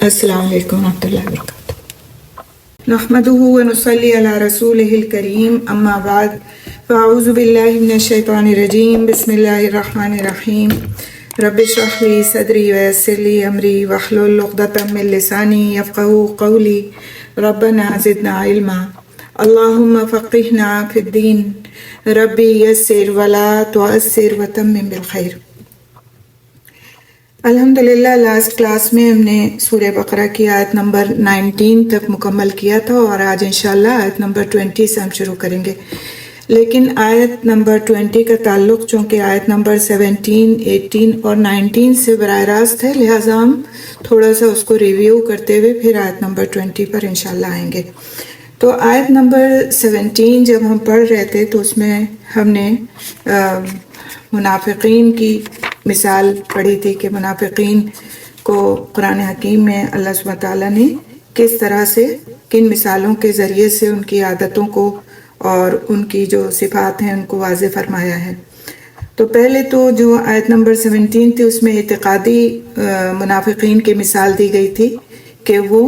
السلام علیکم ورحمۃ اللہ وبرکاتہ۔ نحمدہ ونصلی علی رسولہ الکریم، اما بعد فاعوذ باللہ من الشیطان الرجیم، بسم اللہ الرحمن الرحیم۔ رب اشرح لی صدری ویسر لی امری واحلل عقدۃ من لسانی یفقہوا قولی، ربنا زدنا علما، اللہم فقہنا فی الدین، ربی یسر ولا تعسر وتمم بالخیر۔ الحمدللہ لاسٹ کلاس میں ہم نے سورہ بقرہ کی آیت نمبر 19 تک مکمل کیا تھا، اور آج انشاءاللہ آیت نمبر 20 سے ہم شروع کریں گے۔ لیکن آیت نمبر 20 کا تعلق چونکہ آیت نمبر 17، 18 اور 19 سے براہ راست ہے، لہٰذا ہم تھوڑا سا اس کو ریویو کرتے ہوئے پھر آیت نمبر 20 پر انشاءاللہ آئیں گے۔ تو آیت نمبر 17 جب ہم پڑھ رہے تھے تو اس میں ہم نے منافقین کی مثال پڑھی تھی کہ منافقین کو قرآن حکیم میں اللہ سبحانہ تعالیٰ نے کس طرح سے کن مثالوں کے ذریعے سے ان کی عادتوں کو اور ان کی جو صفات ہیں ان کو واضح فرمایا ہے۔ تو پہلے تو جو آیت نمبر 17 تھی اس میں اعتقادی منافقین کی مثال دی گئی تھی کہ وہ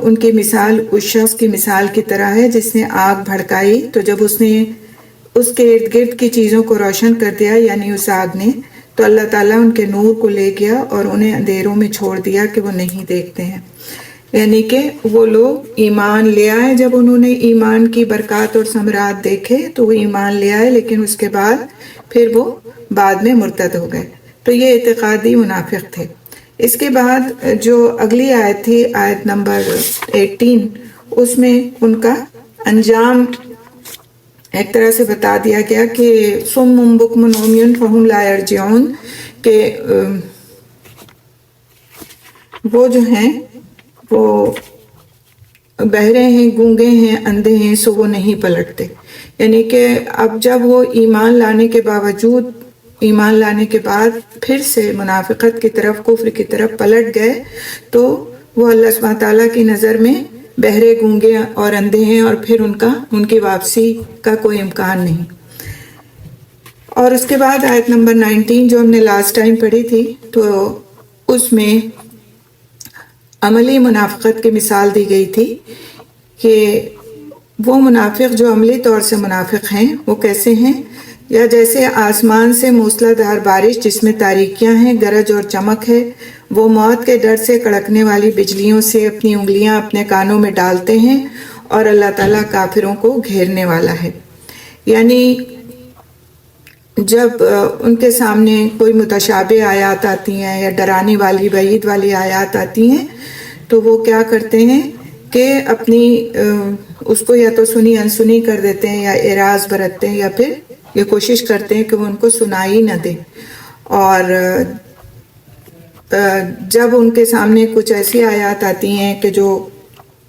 ان کی مثال اس شخص کی مثال کی طرح ہے جس نے آگ بھڑکائی، تو جب اس نے اس کے ارد گرد کی چیزوں کو روشن کر دیا یعنی اس آگ نے، تو اللہ تعالیٰ ان کے نور کو لے گیا اور انہیں اندھیروں میں چھوڑ دیا کہ وہ نہیں دیکھتے ہیں۔ یعنی کہ وہ لوگ ایمان لے آئے، جب انہوں نے ایمان کی برکات اور ثمرات دیکھے تو وہ ایمان لے آئے، لیکن اس کے بعد پھر وہ بعد میں مرتد ہو گئے۔ تو یہ اعتقادی منافق تھے۔ اس کے بعد جو اگلی آیت تھی آیت نمبر 18، اس میں ان کا انجام ایک طرح سے بتا دیا گیا کہ صم بکم عمی فہم لا یرجعون، کہ وہ جو ہیں وہ بہرے ہیں، گونگے ہیں، اندھے ہیں، سو وہ نہیں پلٹتے۔ یعنی کہ اب جب وہ ایمان لانے کے باوجود، ایمان لانے کے بعد پھر سے منافقت کی طرف، کفر کی طرف پلٹ گئے، تو وہ اللہ سبحانہ تعالیٰ کی نظر میں بہرے، گونگے اور اندھے ہیں، اور پھر ان کی واپسی کا کوئی امکان نہیں۔ اور اس کے بعد آیت نمبر 19 جو ہم نے لاسٹ ٹائم پڑھی تھی، تو اس میں عملی منافقت کی مثال دی گئی تھی کہ وہ منافق جو عملی طور سے منافق ہیں وہ کیسے ہیں، یا جیسے آسمان سے موسلا دھار بارش جس میں تاریکیاں ہیں، گرج اور چمک ہے، وہ موت کے ڈر سے کڑکنے والی بجلیوں سے اپنی انگلیاں اپنے کانوں میں ڈالتے ہیں، اور اللہ تعالیٰ کافروں کو گھیرنے والا ہے۔ یعنی جب ان کے سامنے کوئی متشابہ آیات آتی ہیں یا ڈرانے والی، وعید والی آیات آتی ہیں، تو وہ کیا کرتے ہیں کہ اپنی اس کو یا تو سنی انسنی کر دیتے ہیں، یا اعراض برتتے ہیں، یا پھر یہ کوشش کرتے ہیں کہ وہ ان کو سنائی نہ دیں۔ اور جب ان کے سامنے کچھ ایسی آیات آتی ہیں کہ جو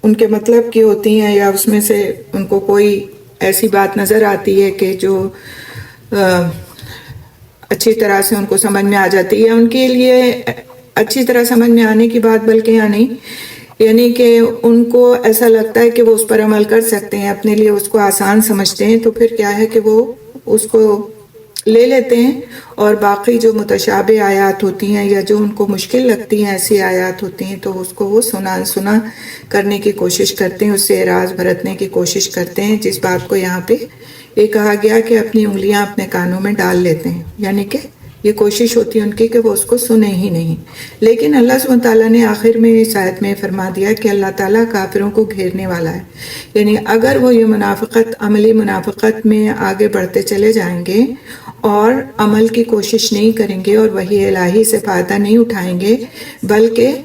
ان کے مطلب کی ہوتی ہیں، یا اس میں سے ان کو کوئی ایسی بات نظر آتی ہے کہ جو اچھی طرح سے ان کو سمجھ میں آ جاتی ہے، ان کے لیے اچھی طرح سمجھ میں آنے کی بات بلکہ نہیں، یعنی کہ ان کو ایسا لگتا ہے کہ وہ اس پر عمل کر سکتے ہیں، اپنے لیے اس کو آسان سمجھتے ہیں، تو پھر کیا ہے کہ وہ اس کو لے لیتے ہیں، اور باقی جو متشابہ آیات ہوتی ہیں یا جو ان کو مشکل لگتی ہیں ایسی آیات ہوتی ہیں، تو اس کو وہ سنا کرنے کی کوشش کرتے ہیں، اس سے اعراض برتنے کی کوشش کرتے ہیں، جس بات کو یہاں پہ یہ کہا گیا کہ اپنی انگلیاں اپنے کانوں میں ڈال لیتے ہیں، یعنی کہ یہ کوشش ہوتی ہے ان کی کہ وہ اس کو سنیں ہی نہیں۔ لیکن اللہ سبحانہ تعالیٰ نے آخر میں اس آیت میں فرما دیا کہ اللہ تعالیٰ کافروں کو گھیرنے والا ہے۔ یعنی اگر وہ یہ منافقت، عملی منافقت میں آگے بڑھتے چلے جائیں گے اور عمل کی کوشش نہیں کریں گے اور وحی الہی سے فائدہ نہیں اٹھائیں گے، بلکہ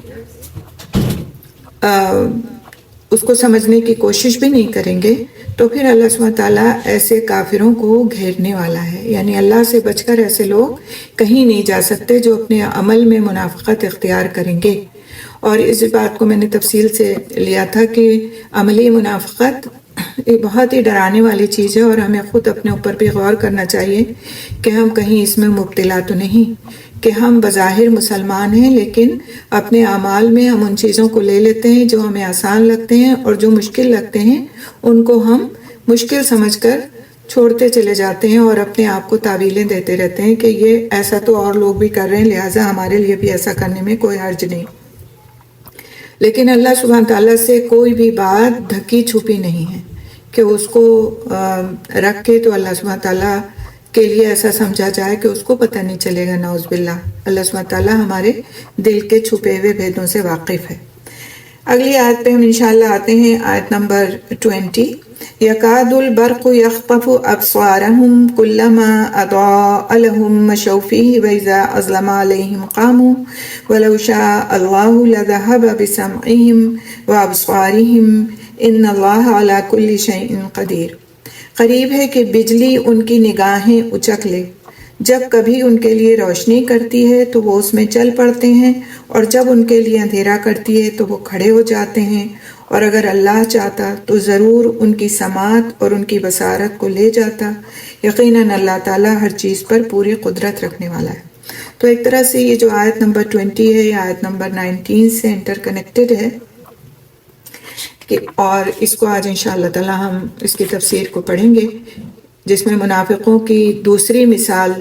اس کو سمجھنے کی کوشش بھی نہیں کریں گے، تو پھر اللہ سبحانہ تعالیٰ ایسے کافروں کو گھیرنے والا ہے۔ یعنی اللہ سے بچ کر ایسے لوگ کہیں نہیں جا سکتے جو اپنے عمل میں منافقت اختیار کریں گے۔ اور اس بات کو میں نے تفصیل سے لیا تھا کہ عملی منافقت یہ بہت ہی ڈرانے والی چیز ہے، اور ہمیں خود اپنے اوپر بھی غور کرنا چاہیے کہ ہم کہیں اس میں مبتلا تو نہیں کہ ہم بظاہر مسلمان ہیں، لیکن اپنے اعمال میں ہم ان چیزوں کو لے لیتے ہیں جو ہمیں آسان لگتے ہیں، اور جو مشکل لگتے ہیں ان کو ہم مشکل سمجھ کر چھوڑتے چلے جاتے ہیں، اور اپنے آپ کو تعویلیں دیتے رہتے ہیں کہ یہ ایسا تو اور لوگ بھی کر رہے ہیں، لہٰذا ہمارے لیے بھی ایسا کرنے میں کوئی حرج نہیں۔ لیکن اللہ سبحانہ تعالیٰ سے کوئی بھی بات ڈھکی چھپی نہیں ہے کہ اس کو رکھ کے تو اللہ سبحانہ تعالیٰ کے لیے ایسا سمجھا جائے کہ اس کو پتہ نہیں چلے گا، نعوذ باللہ۔ اللہ سبحانہ تعالیٰ ہمارے دل کے چھپے ہوئے بھیدوں سے واقف ہے۔ اگلی آیت پہ ہم انشاءاللہ آتے ہیں، آیت نمبر 20۔ یکاد البرق یخطف ابصارهم کلما اضاء لهم مشوا فیہ واذا اظلم علیہم قاموا ولو شاء اللہ لذہب بسمعہم وابصارہم ان اللہ علی کل شیء قدیر۔ قریب ہے کہ بجلی ان کی نگاہیں اچک لے، جب کبھی ان کے لیے روشنی کرتی ہے تو وہ اس میں چل پڑتے ہیں، اور جب ان کے لیے اندھیرا کرتی ہے تو وہ کھڑے ہو جاتے ہیں، اور اگر اللہ چاہتا تو ضرور ان کی سماعت اور ان کی بصارت کو لے جاتا۔ یقیناً اللہ تعالیٰ ہر چیز پر پوری قدرت رکھنے والا ہے۔ تو ایک طرح سے یہ جو آیت نمبر 20 ہے یہ آیت نمبر 19 سے انٹر کنیکٹڈ ہے، اور اس کو آج انشاءاللہ تعالی ہم اس کی تفسیر کو پڑھیں گے، جس میں منافقوں کی دوسری مثال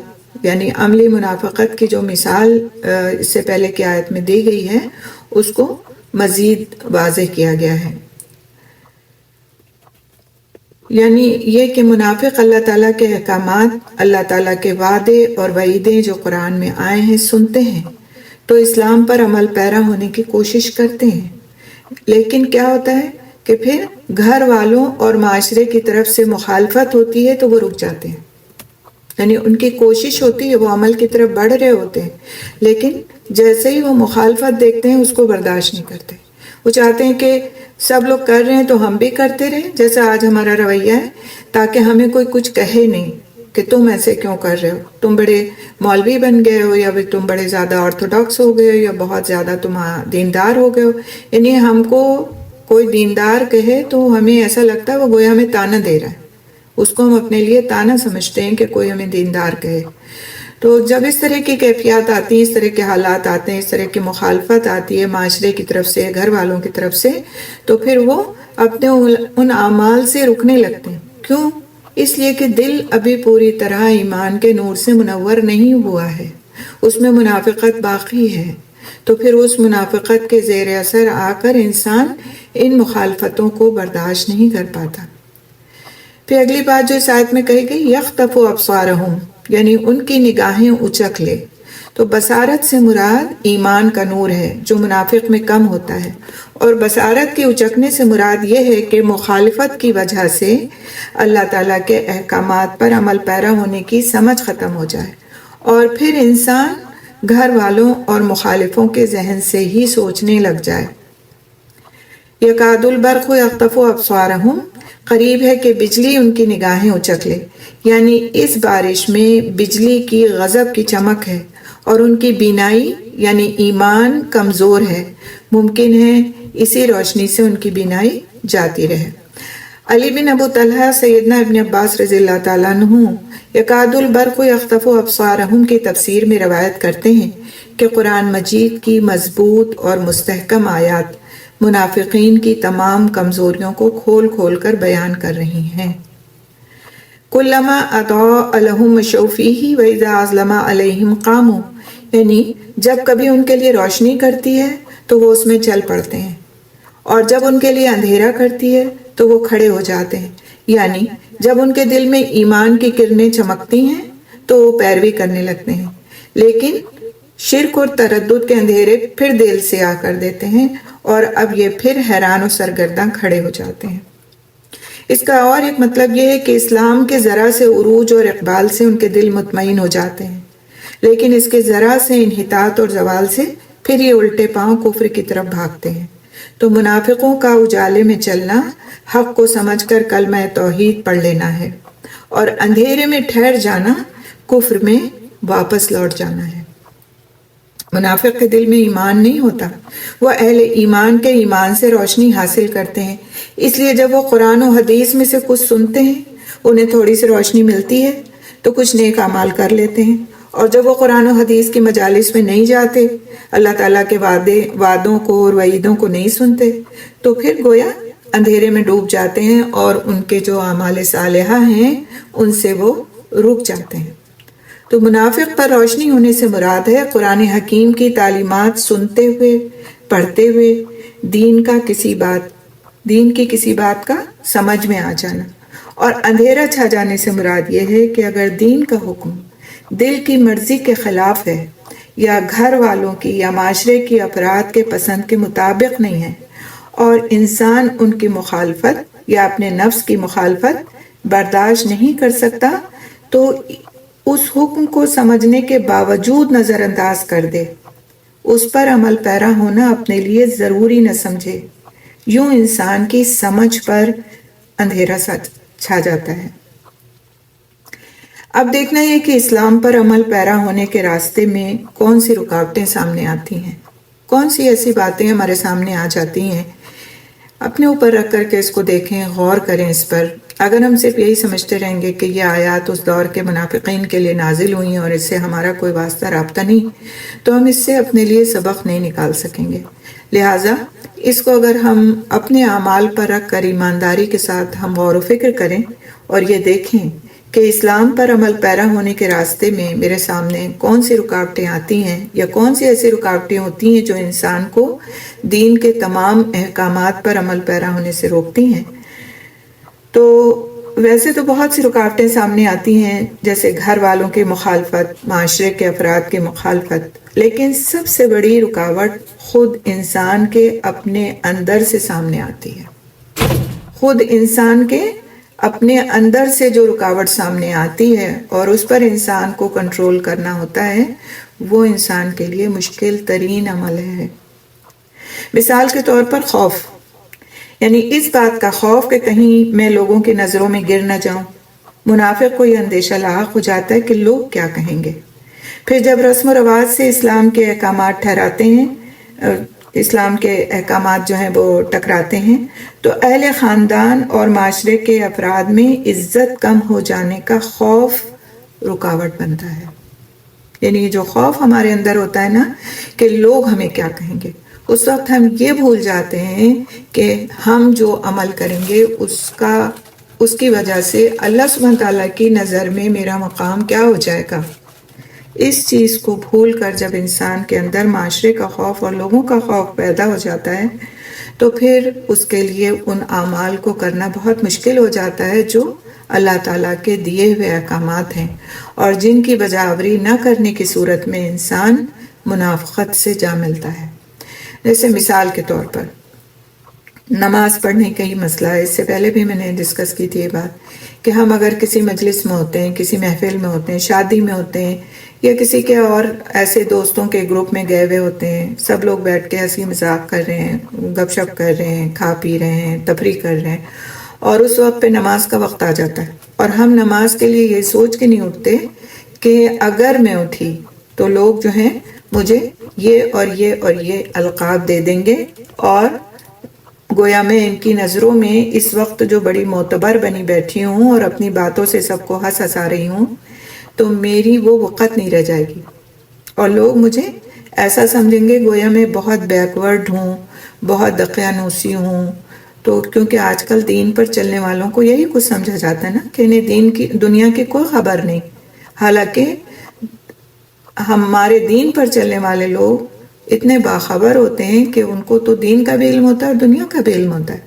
یعنی عملی منافقت کی جو مثال اس سے پہلے کی آیت میں دی گئی ہے اس کو مزید واضح کیا گیا ہے۔ یعنی یہ کہ منافق اللہ تعالیٰ کے احکامات، اللہ تعالیٰ کے وعدے اور وعیدیں جو قرآن میں آئے ہیں سنتے ہیں تو اسلام پر عمل پیرا ہونے کی کوشش کرتے ہیں، لیکن کیا ہوتا ہے کہ پھر گھر والوں اور معاشرے کی طرف سے مخالفت ہوتی ہے تو وہ رک جاتے ہیں۔ یعنی ان کی کوشش ہوتی ہے، وہ عمل کی طرف بڑھ رہے ہوتے ہیں، لیکن جیسے ہی وہ مخالفت دیکھتے ہیں اس کو برداشت نہیں کرتے۔ وہ چاہتے ہیں کہ سب لوگ کر رہے ہیں تو ہم بھی کرتے رہیں، جیسا آج ہمارا رویہ ہے، تاکہ ہمیں کوئی کچھ کہے نہیں کہ تم ایسے کیوں کر رہے ہو، تم بڑے مولوی بن گئے ہو، یا تم بڑے زیادہ آرتھوڈاکس ہو گئے ہو، یا بہت زیادہ تم دیندار ہو گئے ہو۔ یعنی ہم کو کوئی دیندار کہے تو ہمیں ایسا لگتا ہے وہ گویا ہمیں تانا دے رہا ہے، اس کو ہم اپنے لیے تانا سمجھتے ہیں کہ کوئی ہمیں دیندار کہے۔ تو جب اس طرح کی کیفیات آتی ہیں، اس طرح کے حالات آتے ہیں، اس طرح کی مخالفت آتی ہے معاشرے کی طرف سے، گھر والوں کی طرف سے، تو پھر وہ اپنے ان اعمال سے رکنے لگتے ہیں۔ کیوں؟ اس لیے کہ دل ابھی پوری طرح ایمان کے نور سے منور نہیں ہوا ہے، اس میں منافقت باقی ہے، تو پھر اس منافقت کے زیر اثر آ کر انسان ان مخالفتوں کو برداشت نہیں کر پاتا۔ پھر اگلی بات جو اس آیت میں کہی گئی، یخطف ابصارہم، یعنی ان کی نگاہیں اچک لے، تو بصارت سے مراد ایمان کا نور ہے جو منافق میں کم ہوتا ہے، اور بصارت کے اچکنے سے مراد یہ ہے کہ مخالفت کی وجہ سے اللہ تعالیٰ کے احکامات پر عمل پیرا ہونے کی سمجھ ختم ہو جائے، اور پھر انسان گھر والوں اور مخالفوں کے ذہن سے ہی سوچنے لگ جائے۔ یکاد البرق یخطف ابصارہم، قریب ہے کہ بجلی ان کی نگاہیں اچک لے، یعنی اس بارش میں بجلی کی غضب کی چمک ہے، اور ان کی بینائی یعنی ایمان کمزور ہے، ممکن ہے اسی روشنی سے ان کی بینائی جاتی رہے۔ علی بن ابو طلحہ سیدنا ابن عباس رضی اللہ تعالیٰ عنہ یکاد البرق یخطف ابصارہم کی تفسیر میں روایت کرتے ہیں کہ قرآن مجید کی مضبوط اور مستحکم آیات منافقین کی تمام کمزوریوں کو کھول کھول کر بیان کر رہی ہیں۔ کلما اضاء لهم مشوا فیہ واذا اظلم علیہم قاموا، یعنی جب کبھی ان کے لیے روشنی کرتی ہے تو وہ اس میں چل پڑتے ہیں، اور جب ان کے لیے اندھیرا کرتی ہے تو وہ کھڑے ہو جاتے ہیں۔ یعنی جب ان کے دل میں ایمان کی کرنیں چمکتی ہیں تو وہ پیروی کرنے لگتے ہیں، لیکن شرک اور تردد کے اندھیرے پھر دل سے آ کر دیتے ہیں، اور اب یہ پھر حیران و سرگرداں کھڑے ہو جاتے ہیں۔ اس کا اور ایک مطلب یہ ہے کہ اسلام کے ذرا سے عروج اور اقبال سے ان کے دل مطمئن ہو جاتے ہیں، لیکن اس کے ذرا سے انحطاط اور زوال سے پھر یہ الٹے پاؤں کفر کی طرف بھاگتے ہیں۔ تو منافقوں کا اجالے میں چلنا حق کو سمجھ کر کلمہ توحید پڑھ لینا ہے، اور اندھیرے میں ٹھہر جانا کفر میں واپس لوٹ جانا ہے۔ منافق کے دل میں ایمان نہیں ہوتا، وہ اہل ایمان کے ایمان سے روشنی حاصل کرتے ہیں، اس لیے جب وہ قرآن و حدیث میں سے کچھ سنتے ہیں انہیں تھوڑی سی روشنی ملتی ہے تو کچھ نیک اعمال کر لیتے ہیں، اور جب وہ قرآن و حدیث کی مجالس میں نہیں جاتے، اللہ تعالیٰ کے وعدوں کو اور وعیدوں کو نہیں سنتے، تو پھر گویا اندھیرے میں ڈوب جاتے ہیں، اور ان کے جو اعمال صالحہ ہیں ان سے وہ رک جاتے ہیں۔ تو منافق پر روشنی ہونے سے مراد ہے قرآن حکیم کی تعلیمات سنتے ہوئے، پڑھتے ہوئے، دین کی کسی بات کا سمجھ میں آ جانا، اور اندھیرا چھا جانے سے مراد یہ ہے کہ اگر دین کا حکم دل کی مرضی کے خلاف ہے یا گھر والوں کی یا معاشرے کی افراد کے پسند کے مطابق نہیں ہے اور انسان ان کی مخالفت یا اپنے نفس کی مخالفت برداشت نہیں کر سکتا تو اس حکم کو سمجھنے کے باوجود نظر انداز کر دے، اس پر عمل پیرا ہونا اپنے لیے ضروری نہ سمجھے، یوں انسان کی سمجھ پر اندھیرا چھا جاتا ہے۔ اب دیکھنا یہ کہ اسلام پر عمل پیرا ہونے کے راستے میں کون سی رکاوٹیں سامنے آتی ہیں، کون سی ایسی باتیں ہمارے سامنے آ جاتی ہیں۔ اپنے اوپر رکھ کر کے اس کو دیکھیں، غور کریں اس پر۔ اگر ہم صرف یہی سمجھتے رہیں گے کہ یہ آیات اس دور کے منافقین کے لیے نازل ہوئی ہیں اور اس سے ہمارا کوئی واسطہ رابطہ نہیں، تو ہم اس سے اپنے لیے سبق نہیں نکال سکیں گے۔ لہٰذا اس کو اگر ہم اپنے اعمال پر رکھ کر ایمانداری کے ساتھ ہم غور و فکر کریں اور یہ دیکھیں کہ اسلام پر عمل پیرا ہونے کے راستے میں میرے سامنے کون سی رکاوٹیں آتی ہیں یا کون سی ایسی رکاوٹیں ہوتی ہیں جو انسان کو دین کے تمام احکامات پر عمل پیرا ہونے سے روکتی ہیں، تو ویسے تو بہت سی رکاوٹیں سامنے آتی ہیں، جیسے گھر والوں کی مخالفت، معاشرے کے افراد کی مخالفت، لیکن سب سے بڑی رکاوٹ خود انسان کے اپنے اندر سے سامنے آتی ہے۔ خود انسان کے اپنے اندر سے جو رکاوٹ سامنے آتی ہے اور اس پر انسان کو کنٹرول کرنا ہوتا ہے، وہ انسان کے لیے مشکل ترین عمل ہے۔ مثال کے طور پر خوف، یعنی اس بات کا خوف کہ کہیں میں لوگوں کی نظروں میں گر نہ جاؤں۔ منافق کو یہ اندیشہ لاحق ہو جاتا ہے کہ لوگ کیا کہیں گے۔ پھر جب رسم و رواج سے اسلام کے احکامات ٹھہراتے ہیں، اسلام کے احکامات جو ہیں وہ ٹکراتے ہیں، تو اہل خاندان اور معاشرے کے افراد میں عزت کم ہو جانے کا خوف رکاوٹ بنتا ہے۔ یعنی جو خوف ہمارے اندر ہوتا ہے نا کہ لوگ ہمیں کیا کہیں گے، اس وقت ہم یہ بھول جاتے ہیں کہ ہم جو عمل کریں گے اس کی وجہ سے اللہ سبحانہ تعالیٰ کی نظر میں میرا مقام کیا ہو جائے گا۔ اس چیز کو بھول کر جب انسان کے اندر معاشرے کا خوف اور لوگوں کا خوف پیدا ہو جاتا ہے تو پھر اس کے لیے ان اعمال کو کرنا بہت مشکل ہو جاتا ہے جو اللہ تعالیٰ کے دیے ہوئے احکامات ہیں اور جن کی بجاوری نہ کرنے کی صورت میں انسان منافقت سے جا ملتا ہے۔ جیسے مثال کے طور پر نماز پڑھنے کا ہی مسئلہ ہے، اس سے پہلے بھی میں نے ڈسکس کی تھی یہ بات کہ ہم اگر کسی مجلس میں ہوتے ہیں، کسی محفل میں ہوتے ہیں، شادی میں ہوتے ہیں یا کسی کے اور ایسے دوستوں کے گروپ میں گئے ہوئے ہوتے ہیں، سب لوگ بیٹھ کے ہنسی مذاق کر رہے ہیں، گپ شپ کر رہے ہیں، کھا پی رہے ہیں، تفریح کر رہے ہیں، اور اس وقت پہ نماز کا وقت آ جاتا ہے اور ہم نماز کے لیے یہ سوچ کے نہیں اٹھتے کہ اگر میں اٹھی تو لوگ جو ہیں مجھے یہ اور یہ اور یہ القاب دے دیں گے اور گویا میں ان کی نظروں میں اس وقت جو بڑی معتبر بنی بیٹھی ہوں اور اپنی باتوں سے سب کو ہنسا رہی ہوں، تو میری وہ وقت نہیں رہ جائے گی اور لوگ مجھے ایسا سمجھیں گے گویا میں بہت بیکورڈ ہوں، بہت دقیانوسی ہوں۔ تو کیونکہ آج کل دین پر چلنے والوں کو یہی کچھ سمجھا جاتا ہے نا کہ انہیں دنیا کی کوئی خبر نہیں، حالانکہ ہمارے دین پر چلنے والے لوگ اتنے باخبر ہوتے ہیں کہ ان کو تو دین کا بھی علم ہوتا ہے اور دنیا کا بھی علم ہوتا ہے،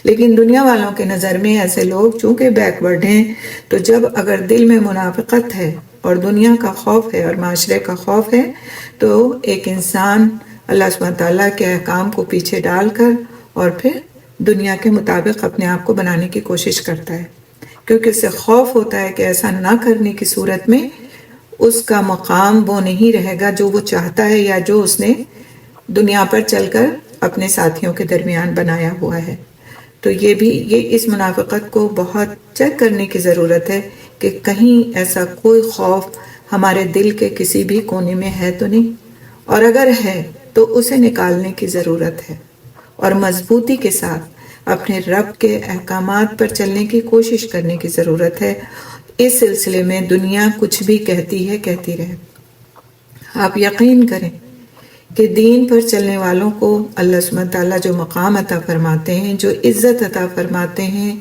لیکن دنیا والوں کے نظر میں ایسے لوگ چونکہ بیکورڈ ہیں، تو جب اگر دل میں منافقت ہے اور دنیا کا خوف ہے اور معاشرے کا خوف ہے تو ایک انسان اللہ سبحانہ تعالیٰ کے احکام کو پیچھے ڈال کر اور پھر دنیا کے مطابق اپنے آپ کو بنانے کی کوشش کرتا ہے، کیونکہ اسے خوف ہوتا ہے کہ ایسا نہ کرنے کی صورت میں اس کا مقام وہ نہیں رہے گا جو وہ چاہتا ہے یا جو اس نے دنیا پر چل کر اپنے ساتھیوں کے درمیان بنایا ہوا ہے۔ تو یہ اس منافقت کو بہت چیک کرنے کی ضرورت ہے کہ کہیں ایسا کوئی خوف ہمارے دل کے کسی بھی کونے میں ہے تو نہیں، اور اگر ہے تو اسے نکالنے کی ضرورت ہے اور مضبوطی کے ساتھ اپنے رب کے احکامات پر چلنے کی کوشش کرنے کی ضرورت ہے۔ اس سلسلے میں دنیا کچھ بھی کہتی ہے کہتی رہے، آپ یقین کریں کہ دین پر چلنے والوں کو اللہ سبحانہ تعالیٰ جو مقام عطا فرماتے ہیں، جو عزت عطا فرماتے ہیں،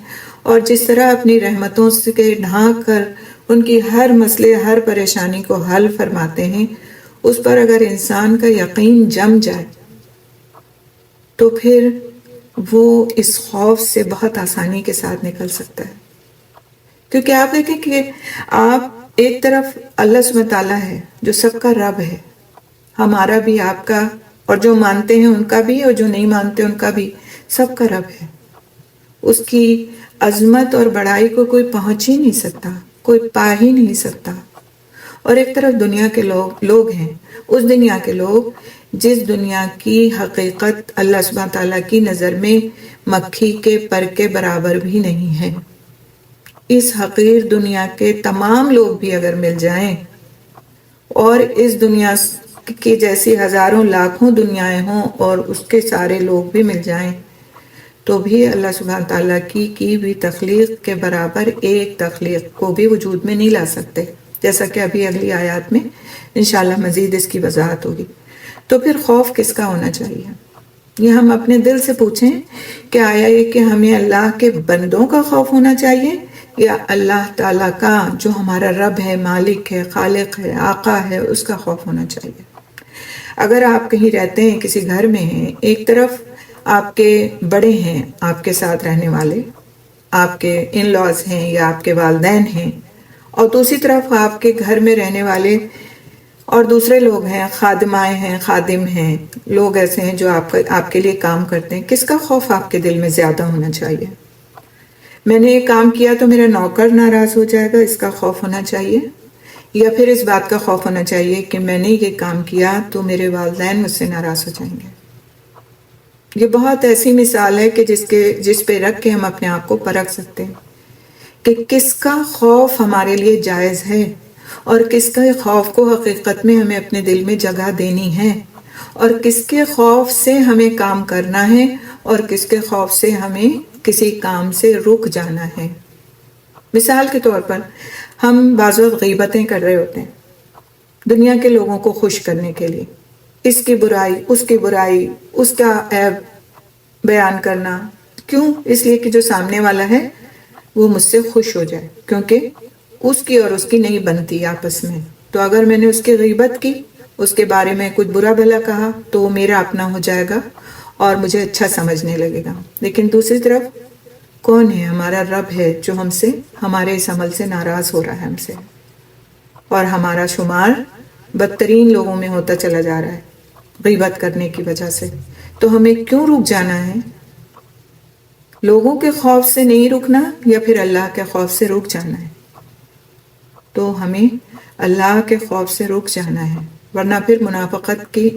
اور جس طرح اپنی رحمتوں سے ڈھانک کر ان کی ہر مسئلے ہر پریشانی کو حل فرماتے ہیں، اس پر اگر انسان کا یقین جم جائے تو پھر وہ اس خوف سے بہت آسانی کے ساتھ نکل سکتا ہے. کیونکہ آپ دیکھیں کہ آپ ایک طرف اللہ سبحانہ تعالیٰ ہے جو سب کا رب ہے، ہمارا بھی، آپ کا، اور جو مانتے ہیں ان کا بھی اور جو نہیں مانتے ان کا بھی، سب کا رب ہے. اس کی عظمت اور بڑائی کو کوئی پہنچ ہی نہیں سکتا، کوئی پا ہی نہیں سکتا. اور ایک طرف دنیا کے لوگ ہیں، اس دنیا کے لوگ جس دنیا کی حقیقت اللہ سبحانہ تعالیٰ کی نظر میں مکھی کے پر کے برابر بھی نہیں ہے. اس حقیر دنیا کے تمام لوگ بھی اگر مل جائیں اور اس دنیا کی جیسی ہزاروں لاکھوں دنیایں ہوں اور اس کے سارے لوگ بھی مل جائیں تو بھی اللہ سبحانہ تعالیٰ کی ہوئی تخلیق کے برابر ایک تخلیق کو بھی وجود میں نہیں لا سکتے، جیسا کہ ابھی اگلی آیات میں انشاءاللہ مزید اس کی وضاحت ہوگی. تو پھر خوف کس کا ہونا چاہیے؟ یہ ہم اپنے دل سے پوچھیں کہ آیا یہ کہ ہمیں اللہ کے بندوں کا خوف ہونا چاہیے یا اللہ تعالیٰ کا جو ہمارا رب ہے، مالک ہے، خالق ہے، آقا ہے، اس کا خوف ہونا چاہیے. اگر آپ کہیں رہتے ہیں، کسی گھر میں ہیں، ایک طرف آپ کے بڑے ہیں، آپ کے ساتھ رہنے والے، آپ کے ان لاز ہیں یا آپ کے والدین ہیں، اور دوسری طرف آپ کے گھر میں رہنے والے اور دوسرے لوگ ہیں، خادمائیں ہیں، خادم ہیں، لوگ ایسے ہیں جو آپ کے لیے کام کرتے ہیں، کس کا خوف آپ کے دل میں زیادہ ہونا چاہیے؟ میں نے یہ کام کیا تو میرا نوکر ناراض ہو جائے گا، اس کا خوف ہونا چاہیے، یا پھر اس بات کا خوف ہونا چاہیے کہ میں نے یہ کام کیا تو میرے والدین مجھ سے ناراض ہو جائیں گے؟ یہ بہت ایسی مثال ہے کہ جس پہ رکھ کے ہم اپنے آپ کو پرکھ سکتے ہیں کہ کس کا خوف ہمارے لیے جائز ہے اور کس کے خوف کو حقیقت میں ہمیں اپنے دل میں جگہ دینی ہے، اور کس کے خوف سے ہمیں کام کرنا ہے اور کس کے خوف سے ہمیں کسی کام سے رک جانا ہے. مثال کے طور پر ہم بعض وقت غیبتیں کر رہے ہوتے ہیں دنیا کے لوگوں کو خوش کرنے کے لیے، اس کی برائی، اس کی برائی، اس کا عیب بیان کرنا. کیوں؟ اس لیے کہ جو سامنے والا ہے وہ مجھ سے خوش ہو جائے، کیونکہ اس کی اور اس کی نہیں بنتی آپس میں. تو اگر میں نے اس کی غیبت کی، اس کے بارے میں کچھ برا بھلا کہا تو وہ میرا اپنا ہو جائے گا اور مجھے اچھا سمجھنے لگے گا. لیکن دوسری طرف کون ہے؟ ہمارا رب ہے جو ہم سے، ہمارے اس عمل سے ناراض ہو رہا ہے ہم سے، اور ہمارا شمار بدترین لوگوں میں ہوتا چلا جا رہا ہے غیبت کرنے کی وجہ سے. تو ہمیں کیوں رک جانا ہے؟ لوگوں کے خوف سے نہیں رکنا یا پھر اللہ کے خوف سے رک جانا ہے؟ تو ہمیں اللہ کے خوف سے رک جانا ہے، ورنہ پھر منافقت کی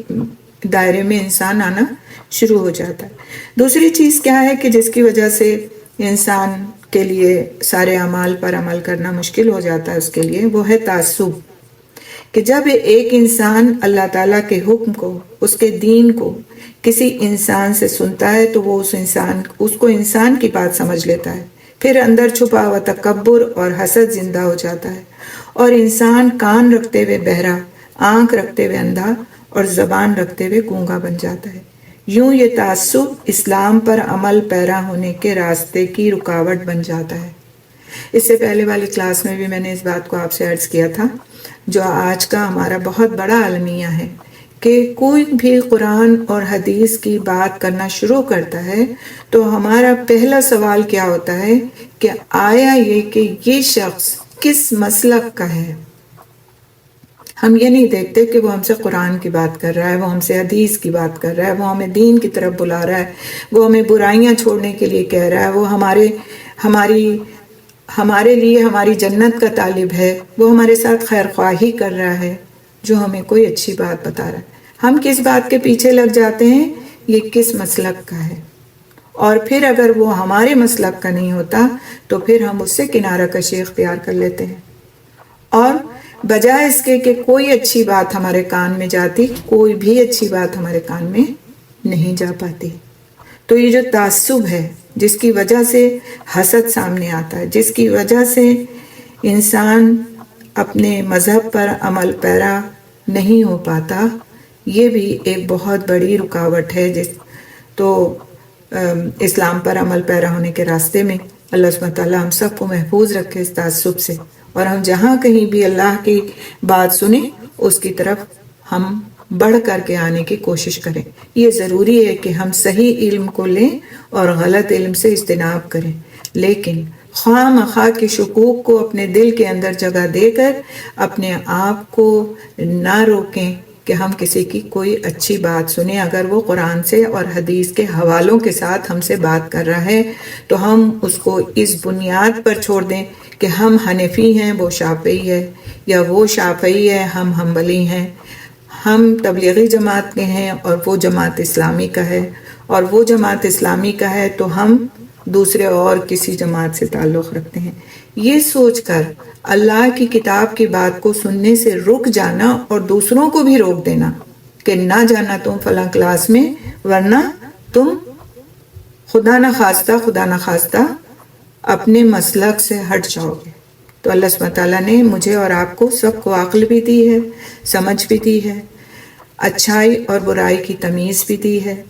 دائرے میں انسان آنا شروع ہو جاتا ہے. دوسری چیز کیا ہے کہ جس کی وجہ سے انسان کے لیے سارے اعمال پر عمل کرنا مشکل ہو جاتا ہے اس کے لیے، وہ ہے تعصب. کہ جب ایک انسان اللہ تعالیٰ کے حکم کو، اس کے دین کو کسی انسان سے سنتا ہے تو وہ اس کو انسان کی بات سمجھ لیتا ہے، پھر اندر چھپا ہوا تکبر اور حسد زندہ ہو جاتا ہے، اور انسان کان رکھتے ہوئے بہرا، آنکھ رکھتے ہوئے اندھا اور زبان رکھتے ہوئے گونگا بن جاتا ہے. یوں یہ تعصب اسلام پر عمل پیرا ہونے کے راستے کی رکاوٹ بن جاتا ہے. اس سے پہلے والی کلاس میں بھی میں نے اس بات کو آپ سے عرض کیا تھا، جو آج کا ہمارا بہت بڑا المیہ ہے کہ کوئی بھی قرآن اور حدیث کی بات کرنا شروع کرتا ہے تو ہمارا پہلا سوال کیا ہوتا ہے کہ آیا یہ کہ یہ شخص کس مسلک کا ہے. ہم یہ نہیں دیکھتے کہ وہ ہم سے قرآن کی بات کر رہا ہے، وہ ہم سے حدیث کی بات کر رہا ہے، وہ ہمیں دین کی طرف بلا رہا ہے، وہ ہمیں برائیاں چھوڑنے کے لیے کہہ رہا ہے، وہ ہمارے لیے ہماری جنت کا طالب ہے، وہ ہمارے ساتھ خیر خواہی کر رہا ہے، جو ہمیں کوئی اچھی بات بتا رہا ہے. ہم کس بات کے پیچھے لگ جاتے ہیں؟ یہ کس مسلک کا ہے. اور پھر اگر وہ ہمارے مسلک کا نہیں ہوتا تو پھر ہم اس سے کنارہ کشی اختیار کر لیتے ہیں، اور بجائے اس کے کہ کوئی اچھی بات ہمارے کان میں جاتی، کوئی بھی اچھی بات ہمارے کان میں نہیں جا پاتی. تو یہ جو تعصب ہے جس کی وجہ سے حسد سامنے آتا ہے، جس کی وجہ سے انسان اپنے مذہب پر عمل پیرا نہیں ہو پاتا، یہ بھی ایک بہت بڑی رکاوٹ ہے. تو اسلام پر عمل پیرا ہونے کے راستے میں اللہ سبحانہ تعالیٰ ہم سب کو محفوظ رکھے اس تعصب سے، اور ہم جہاں کہیں بھی اللہ کی بات سنیں اس کی طرف ہم بڑھ کر کے آنے کی کوشش کریں۔ یہ ضروری ہے کہ ہم صحیح علم کو لیں اور غلط علم سے اجتناب کریں، لیکن خواہ مخواہ کے شکوک کو اپنے دل کے اندر جگہ دے کر اپنے آپ کو نہ روکیں کہ ہم کسی کی کوئی اچھی بات سنیں۔ اگر وہ قرآن سے اور حدیث کے حوالوں کے ساتھ ہم سے بات کر رہا ہے تو ہم اس کو اس بنیاد پر چھوڑ دیں کہ ہم حنفی ہیں، وہ شافعی ہے، یا وہ شافعی ہے، ہم حنبلی ہیں، ہم تبلیغی جماعت کے ہیں اور وہ جماعت اسلامی کا ہے، اور وہ جماعت اسلامی کا ہے تو ہم دوسرے اور کسی جماعت سے تعلق رکھتے ہیں۔ یہ سوچ کر اللہ کی کتاب کی بات کو سننے سے رک جانا اور دوسروں کو بھی روک دینا کہ نہ جانا تم فلاں کلاس میں، ورنہ تم خدا نہ خواستہ اپنے مسلک سے ہٹ جاؤ گے۔ تو اللہ سبحانہ تعالیٰ نے مجھے اور آپ کو سب کو عقل بھی دی ہے، سمجھ بھی دی ہے، اچھائی اور برائی کی تمیز بھی دی ہے،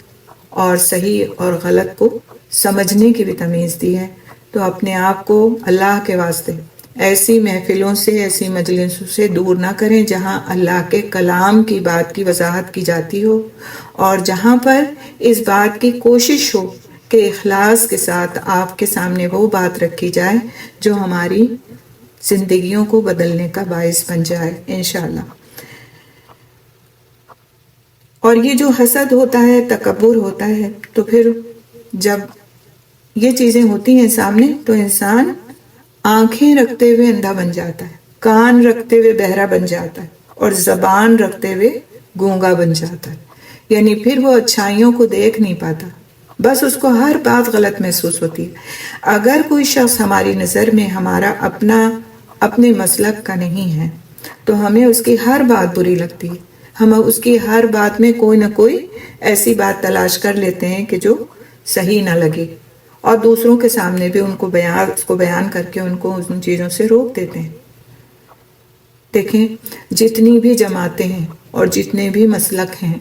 اور صحیح اور غلط کو سمجھنے کی بھی تمیز دی ہے۔ تو اپنے آپ کو اللہ کے واسطے ایسی محفلوں سے، ایسی مجلسوں سے دور نہ کریں جہاں اللہ کے کلام کی بات کی وضاحت کی جاتی ہو، اور جہاں پر اس بات کی کوشش ہو کہ اخلاص کے ساتھ آپ کے سامنے وہ بات رکھی جائے جو ہماری زندگیوں کو بدلنے کا باعث بن جائے انشاءاللہ۔ اور یہ جو حسد ہوتا ہے، تکبر ہوتا ہے، تو پھر جب یہ چیزیں ہوتی ہیں سامنے تو انسان آنکھیں رکھتے ہوئے اندھا بن جاتا ہے، کان رکھتے ہوئے بہرا بن جاتا ہے، اور زبان رکھتے ہوئے گونگا بن جاتا ہے، یعنی پھر وہ اچھائیوں کو دیکھ نہیں پاتا، بس اس کو ہر بات غلط محسوس ہوتی ہے۔ اگر کوئی شخص ہماری نظر میں ہمارا اپنے مسلک کا نہیں ہے تو ہمیں اس کی ہر بات بری لگتی ہے، ہم اس کی ہر بات میں کوئی نہ کوئی ایسی بات تلاش کر لیتے ہیں کہ جو صحیح نہ لگے، اور دوسروں کے سامنے بھی اس کو بیان کر کے ان کو ان چیزوں سے روک دیتے ہیں۔ دیکھیں، جتنی بھی جماعتیں ہیں اور جتنے بھی مسلک ہیں،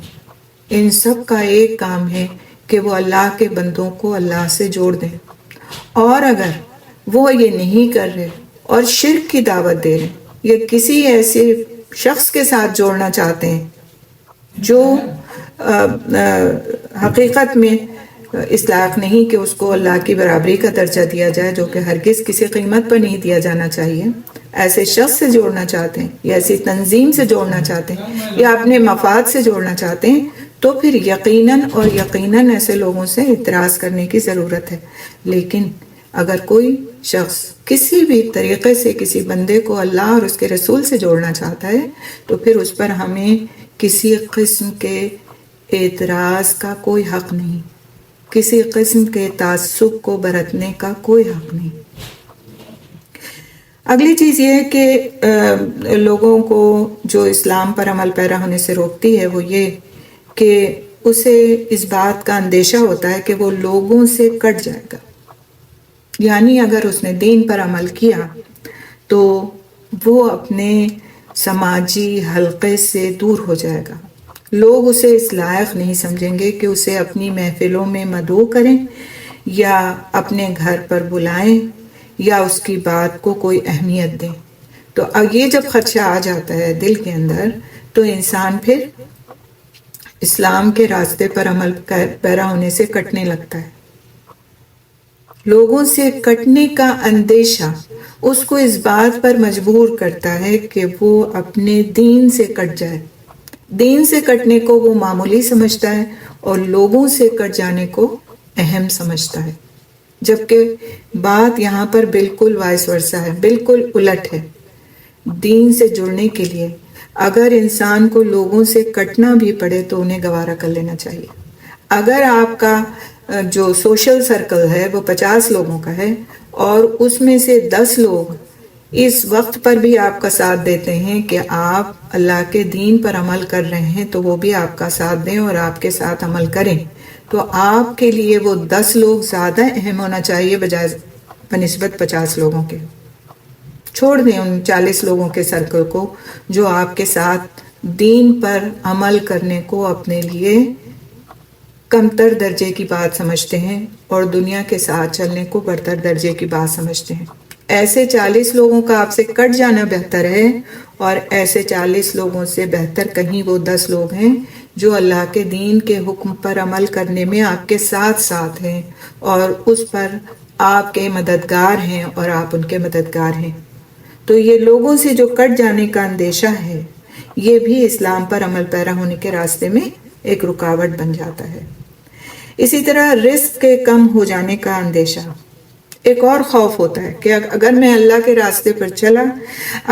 ان سب کا ایک کام ہے کہ وہ اللہ کے بندوں کو اللہ سے جوڑ دیں، اور اگر وہ یہ نہیں کر رہے اور شرک کی دعوت دے رہے یا کسی ایسے شخص کے ساتھ جوڑنا چاہتے ہیں جو حقیقت میں اس لائق نہیں کہ اس کو اللہ کی برابری کا درجہ دیا جائے، جو کہ ہرگز کسی قیمت پر نہیں دیا جانا چاہیے، ایسے شخص سے جوڑنا چاہتے ہیں یا ایسی تنظیم سے جوڑنا چاہتے ہیں یا اپنے مفاد سے جوڑنا چاہتے ہیں، تو پھر یقیناً ایسے لوگوں سے اعتراض کرنے کی ضرورت ہے۔ لیکن اگر کوئی شخص کسی بھی طریقے سے کسی بندے کو اللہ اور اس کے رسول سے جوڑنا چاہتا ہے تو پھر اس پر ہمیں کسی قسم کے اعتراض کا کوئی حق نہیں، کسی قسم کے تعصب کو برتنے کا کوئی حق نہیں۔ اگلی چیز یہ ہے کہ لوگوں کو جو اسلام پر عمل پیرا ہونے سے روکتی ہے وہ یہ کہ اسے اس بات کا اندیشہ ہوتا ہے کہ وہ لوگوں سے کٹ جائے گا، یعنی اگر اس نے دین پر عمل کیا تو وہ اپنے سماجی حلقے سے دور ہو جائے گا، لوگ اسے اس لائق نہیں سمجھیں گے کہ اسے اپنی محفلوں میں مدعو کریں یا اپنے گھر پر بلائیں یا اس کی بات کو کوئی اہمیت دیں۔ تو یہ جب خدشہ آ جاتا ہے دل کے اندر تو انسان پھر اسلام کے راستے پر عمل پیرا ہونے سے کٹنے لگتا ہے۔ لوگوں سے کٹنے کا اندیشہ اس کو اس بات پر مجبور کرتا ہے کہ وہ اپنے دین سے کٹ جائے، دین سے کٹنے کو وہ معمولی سمجھتا ہے اور لوگوں سے کٹ جانے کو اہم سمجھتا ہے، جبکہ بات یہاں پر بالکل وائس ورسا ہے، بالکل الٹ ہے۔ دین سے جڑنے کے لیے اگر انسان کو لوگوں سے کٹنا بھی پڑے تو انہیں گوارا کر لینا چاہیے۔ اگر آپ کا جو سوشل سرکل ہے وہ 50 لوگوں کا ہے اور اس میں سے 10 لوگ اس وقت پر بھی آپ کا ساتھ دیتے ہیں کہ آپ اللہ کے دین پر عمل کر رہے ہیں تو وہ بھی آپ کا ساتھ دیں اور آپ کے ساتھ عمل کریں، تو آپ کے لیے وہ 10 لوگ زیادہ اہم ہونا چاہیے بنسبت 50 لوگوں کے۔ چھوڑ دیں ان 40 لوگوں کے سرکل کو جو آپ کے ساتھ دین پر عمل کرنے کو اپنے لیے کمتر درجے کی بات سمجھتے ہیں اور دنیا کے ساتھ چلنے کو برتر درجے کی بات سمجھتے ہیں۔ ایسے 40 لوگوں کا آپ سے کٹ جانا بہتر ہے، اور ایسے 40 لوگوں سے بہتر کہیں وہ 10 لوگ ہیں جو اللہ کے دین کے حکم پر عمل کرنے میں آپ کے ساتھ ساتھ ہیں اور اس پر آپ کے مددگار ہیں اور آپ ان کے مددگار ہیں۔ تو یہ لوگوں سے جو کٹ جانے کا اندیشہ ہے، یہ بھی اسلام پر عمل پیرا ہونے کے راستے میں ایک رکاوٹ بن جاتا ہے۔ اسی طرح رزق کے کم ہو جانے کا اندیشہ، ایک اور خوف ہوتا ہے کہ اگر میں اللہ کے راستے پر چلا،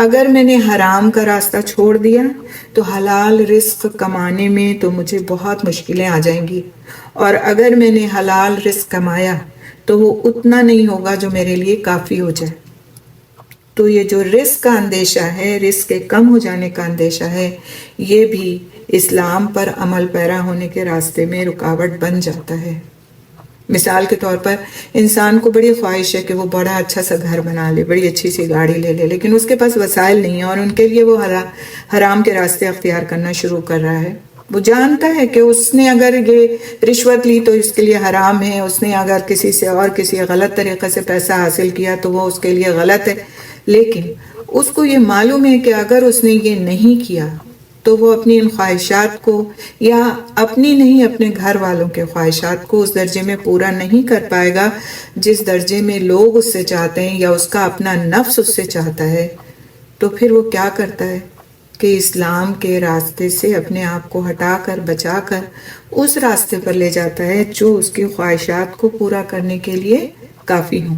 اگر میں نے حرام کا راستہ چھوڑ دیا تو حلال رزق کمانے میں تو مجھے بہت مشکلیں آ جائیں گی، اور اگر میں نے حلال رزق کمایا تو وہ اتنا نہیں ہوگا جو میرے لیے کافی ہو جائے۔ تو یہ جو رزق کا اندیشہ ہے، رزق کے کم ہو جانے کا اندیشہ ہے، یہ بھی اسلام پر عمل پیرا ہونے کے راستے میں رکاوٹ بن جاتا ہے۔ مثال کے طور پر انسان کو بڑی خواہش ہے کہ وہ بڑا اچھا سا گھر بنا لے، بڑی اچھی سی گاڑی لے لے، لیکن اس کے پاس وسائل نہیں ہیں اور ان کے لیے وہ حرام کے راستے اختیار کرنا شروع کر رہا ہے۔ وہ جانتا ہے کہ اس نے اگر یہ رشوت لی تو اس کے لیے حرام ہے، اس نے اگر کسی سے اور کسی غلط طریقے سے پیسہ حاصل کیا تو وہ اس کے لیے غلط ہے، لیکن اس کو یہ معلوم ہے کہ اگر اس نے یہ نہیں کیا تو وہ اپنی ان خواہشات کو، یا اپنی نہیں اپنے گھر والوں کے خواہشات کو اس درجے میں پورا نہیں کر پائے گا جس درجے میں لوگ اس سے چاہتے ہیں یا اس کا اپنا نفس اس سے چاہتا ہے۔ تو پھر وہ کیا کرتا ہے کہ اسلام کے راستے سے اپنے آپ کو ہٹا کر، بچا کر اس راستے پر لے جاتا ہے جو اس کی خواہشات کو پورا کرنے کے لیے کافی ہوں۔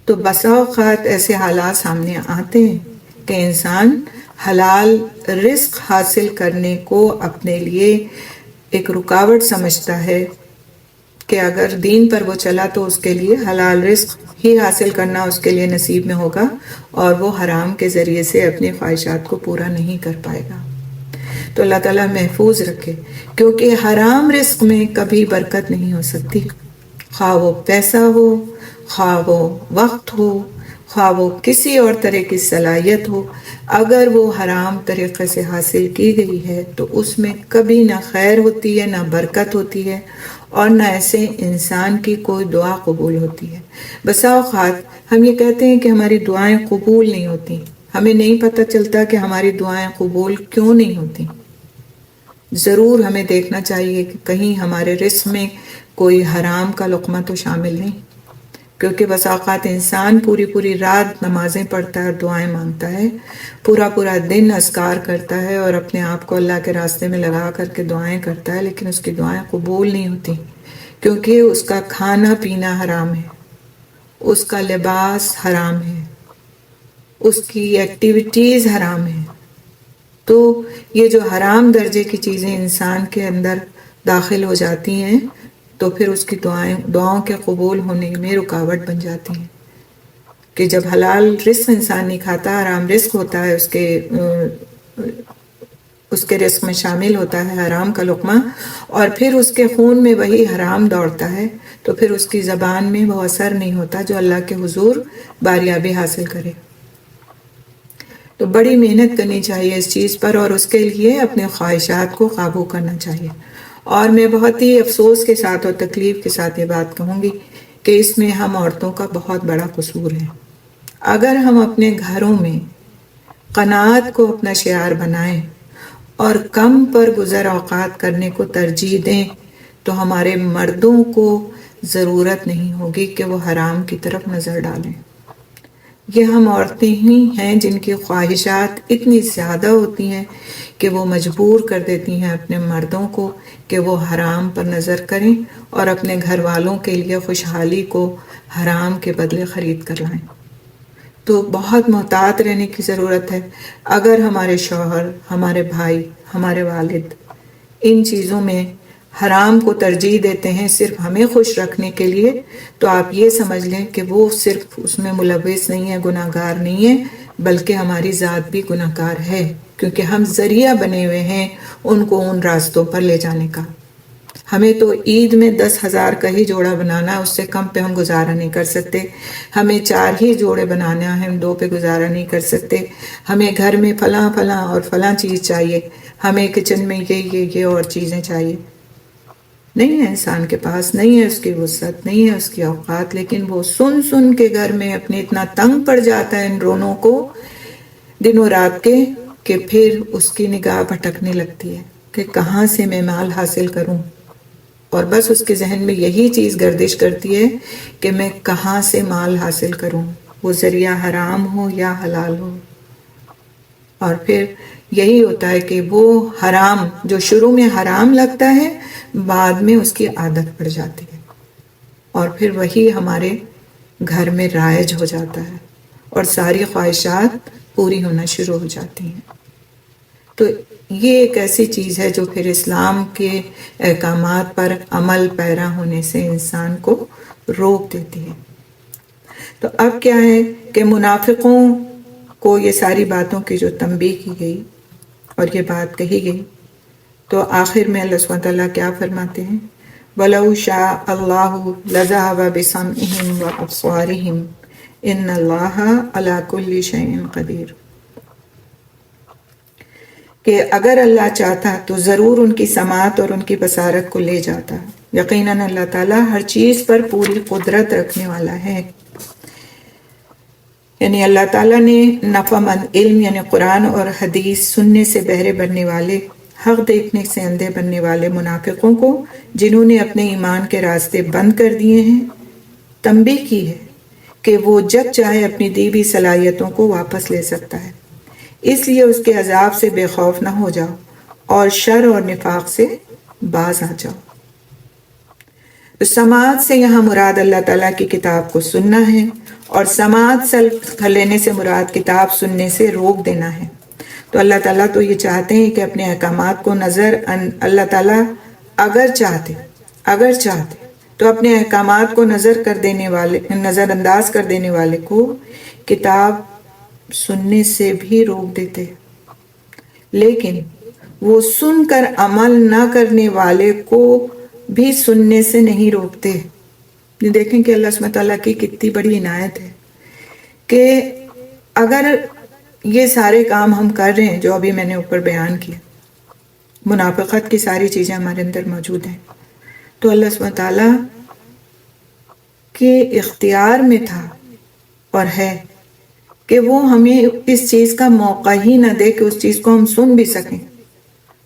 تو بسا اوقات ایسے حالات سامنے آتے ہیں کہ انسان حلال رزق حاصل کرنے کو اپنے لیے ایک رکاوٹ سمجھتا ہے کہ اگر دین پر وہ چلا تو اس کے لیے حلال رزق ہی حاصل کرنا اس کے لیے نصیب میں ہوگا اور وہ حرام کے ذریعے سے اپنی خواہشات کو پورا نہیں کر پائے گا۔ تو اللہ تعالیٰ محفوظ رکھے، کیونکہ حرام رزق میں کبھی برکت نہیں ہو سکتی، خواہ وہ پیسہ ہو، خواہ وہ وقت ہو، خواہ وہ کسی اور طرح کی صلاحیت ہو، اگر وہ حرام طریقے سے حاصل کی گئی ہے تو اس میں کبھی نہ خیر ہوتی ہے، نہ برکت ہوتی ہے، اور نہ ایسے انسان کی کوئی دعا قبول ہوتی ہے۔ بسا اوقات ہم یہ کہتے ہیں کہ ہماری دعائیں قبول نہیں ہوتی، ہمیں نہیں پتہ چلتا کہ ہماری دعائیں قبول کیوں نہیں ہوتی۔ ضرور ہمیں دیکھنا چاہیے کہ کہیں ہمارے رزق میں کوئی حرام کا لقمہ تو شامل نہیں، کیونکہ بس اوقات انسان پوری رات نمازیں پڑھتا ہے اور دعائیں مانگتا ہے، پورا دن اذکار کرتا ہے اور اپنے آپ کو اللہ کے راستے میں لگا کر کے دعائیں کرتا ہے، لیکن اس کی دعائیں قبول نہیں ہوتی، کیونکہ اس کا کھانا پینا حرام ہے، اس کا لباس حرام ہے، اس کی ایکٹیویٹیز حرام ہیں۔ تو یہ جو حرام درجے کی چیزیں انسان کے اندر داخل ہو جاتی ہیں تو پھر اس کی دعاؤں کے قبول ہونے میں رکاوٹ بن جاتی ہیں، کہ جب حلال رزق انسان نہیں کھاتا، حرام رزق ہوتا ہے، اس کے رزق میں شامل ہوتا ہے حرام کا لقمہ، اور پھر اس کے خون میں وہی حرام دوڑتا ہے، تو پھر اس کی زبان میں وہ اثر نہیں ہوتا جو اللہ کے حضور باریابی حاصل کرے۔ تو بڑی محنت کرنی چاہیے اس چیز پر، اور اس کے لیے اپنے خواہشات کو قابو کرنا چاہیے۔ اور میں بہت ہی افسوس کے ساتھ اور تکلیف کے ساتھ یہ بات کہوں گی کہ اس میں ہم عورتوں کا بہت بڑا قصور ہے۔ اگر ہم اپنے گھروں میں قناعت کو اپنا شعار بنائیں اور کم پر گزر اوقات کرنے کو ترجیح دیں تو ہمارے مردوں کو ضرورت نہیں ہوگی کہ وہ حرام کی طرف نظر ڈالیں۔ یہ ہم عورتیں ہی ہیں جن کی خواہشات اتنی زیادہ ہوتی ہیں کہ وہ مجبور کر دیتی ہیں اپنے مردوں کو کہ وہ حرام پر نظر کریں اور اپنے گھر والوں کے لیے خوشحالی کو حرام کے بدلے خرید کر لائیں۔ تو بہت محتاط رہنے کی ضرورت ہے۔ اگر ہمارے شوہر، ہمارے بھائی، ہمارے والد ان چیزوں میں حرام کو ترجیح دیتے ہیں صرف ہمیں خوش رکھنے کے لیے، تو آپ یہ سمجھ لیں کہ وہ صرف اس میں ملوث نہیں ہے، گناہ گار نہیں ہے، بلکہ ہماری ذات بھی گناہ گار ہے، کیونکہ ہم ذریعہ بنے ہوئے ہیں ان کو ان راستوں پر لے جانے کا۔ ہمیں تو عید میں 10,000 کا ہی جوڑا بنانا ہے، اس سے کم پہ ہم گزارا نہیں کر سکتے۔ ہمیں 4 ہی جوڑے بنانا ہے، ہم 2 پہ گزارا نہیں کر سکتے۔ ہمیں گھر میں فلاں اور فلاں چیز چاہیے، ہمیں کچن میں یہ اور چیزیں چاہیے۔ نہیں ہے انسان کے پاس، نہیں ہے اس کی وسعت، نہیں ہے اس کی اوقات، لیکن وہ سن سن کے گھر میں اپنے اتنا تنگ پڑ جاتا ہے ان رونوں کو دنوں رات کے، کہ پھر اس کی نگاہ بھٹکنے لگتی ہے کہ کہاں سے میں مال حاصل کروں، اور بس اس کے ذہن میں یہی چیز گردش کرتی ہے کہ میں کہاں سے مال حاصل کروں، وہ ذریعہ حرام ہو یا حلال ہو۔ اور پھر یہی ہوتا ہے کہ وہ حرام جو شروع میں حرام لگتا ہے بعد میں اس کی عادت پڑ جاتی ہے، اور پھر وہی ہمارے گھر میں رائج ہو جاتا ہے اور ساری خواہشات پوری ہونا شروع ہو جاتی ہیں۔ تو یہ ایک ایسی چیز ہے جو پھر اسلام کے احکامات پر عمل پیرا ہونے سے انسان کو روک دیتی ہے۔ تو اب کیا ہے کہ منافقوں کو یہ ساری باتوں کی جو تنبیہ کی گئی اور یہ بات کہی گئی، تو آخر میں اللہ سبحانہ وتعالیٰ کیا فرماتے ہیں؟ وَلَوْ شَاءَ اللَّهُ لَذَهَبَ بِسَمْعِهِمْ وَأَبْصَارِهِمْ إِنَّ اللَّهَ عَلَى كُلِّ شَيْءٍ قَدِيرٌ، کہ اگر اللہ چاہتا تو ضرور ان کی سماعت اور ان کی بصارت کو لے جاتا، یقیناً اللہ تعالیٰ ہر چیز پر پوری قدرت رکھنے والا ہے۔ یعنی اللہ تعالیٰ نے نفعمند علم یعنی قرآن اور حدیث سننے سے بہرے بننے والے، حق دیکھنے سے اندھے بننے والے منافقوں کو، جنہوں نے اپنے ایمان کے راستے بند کر دیے ہیں، تنبیہ کی ہے کہ وہ جب چاہے اپنی دی ہوئی صلاحیتوں کو واپس لے سکتا ہے، اس لیے اس کے عذاب سے بے خوف نہ ہو جاؤ اور شر اور نفاق سے باز آ جاؤ۔ سماعت سے یہاں مراد اللہ تعالیٰ کی کتاب کو سننا ہے، اور سماعت سے لینے سے مراد کتاب سننے سے روک دینا ہے۔ تو اللہ تعالیٰ تو یہ چاہتے ہیں کہ اپنے احکامات کو اللہ تعالیٰ اگر چاہتے تو اپنے احکامات کو نظر انداز کر دینے والے کو کتاب سننے سے بھی روک دیتے، لیکن وہ سن کر عمل نہ کرنے والے کو بھی سننے سے نہیں روکتے۔ یہ دیکھیں کہ اللہ سبحانہ تعالیٰ کی کتنی بڑی عنایت ہے کہ اگر یہ سارے کام ہم کر رہے ہیں جو ابھی میں نے اوپر بیان کیا، منافقت کی ساری چیزیں ہمارے اندر موجود ہیں، تو اللہ سبحانہ تعالیٰ کے اختیار میں تھا اور ہے کہ وہ ہمیں اس چیز کا موقع ہی نہ دے کہ اس چیز کو ہم سن بھی سکیں،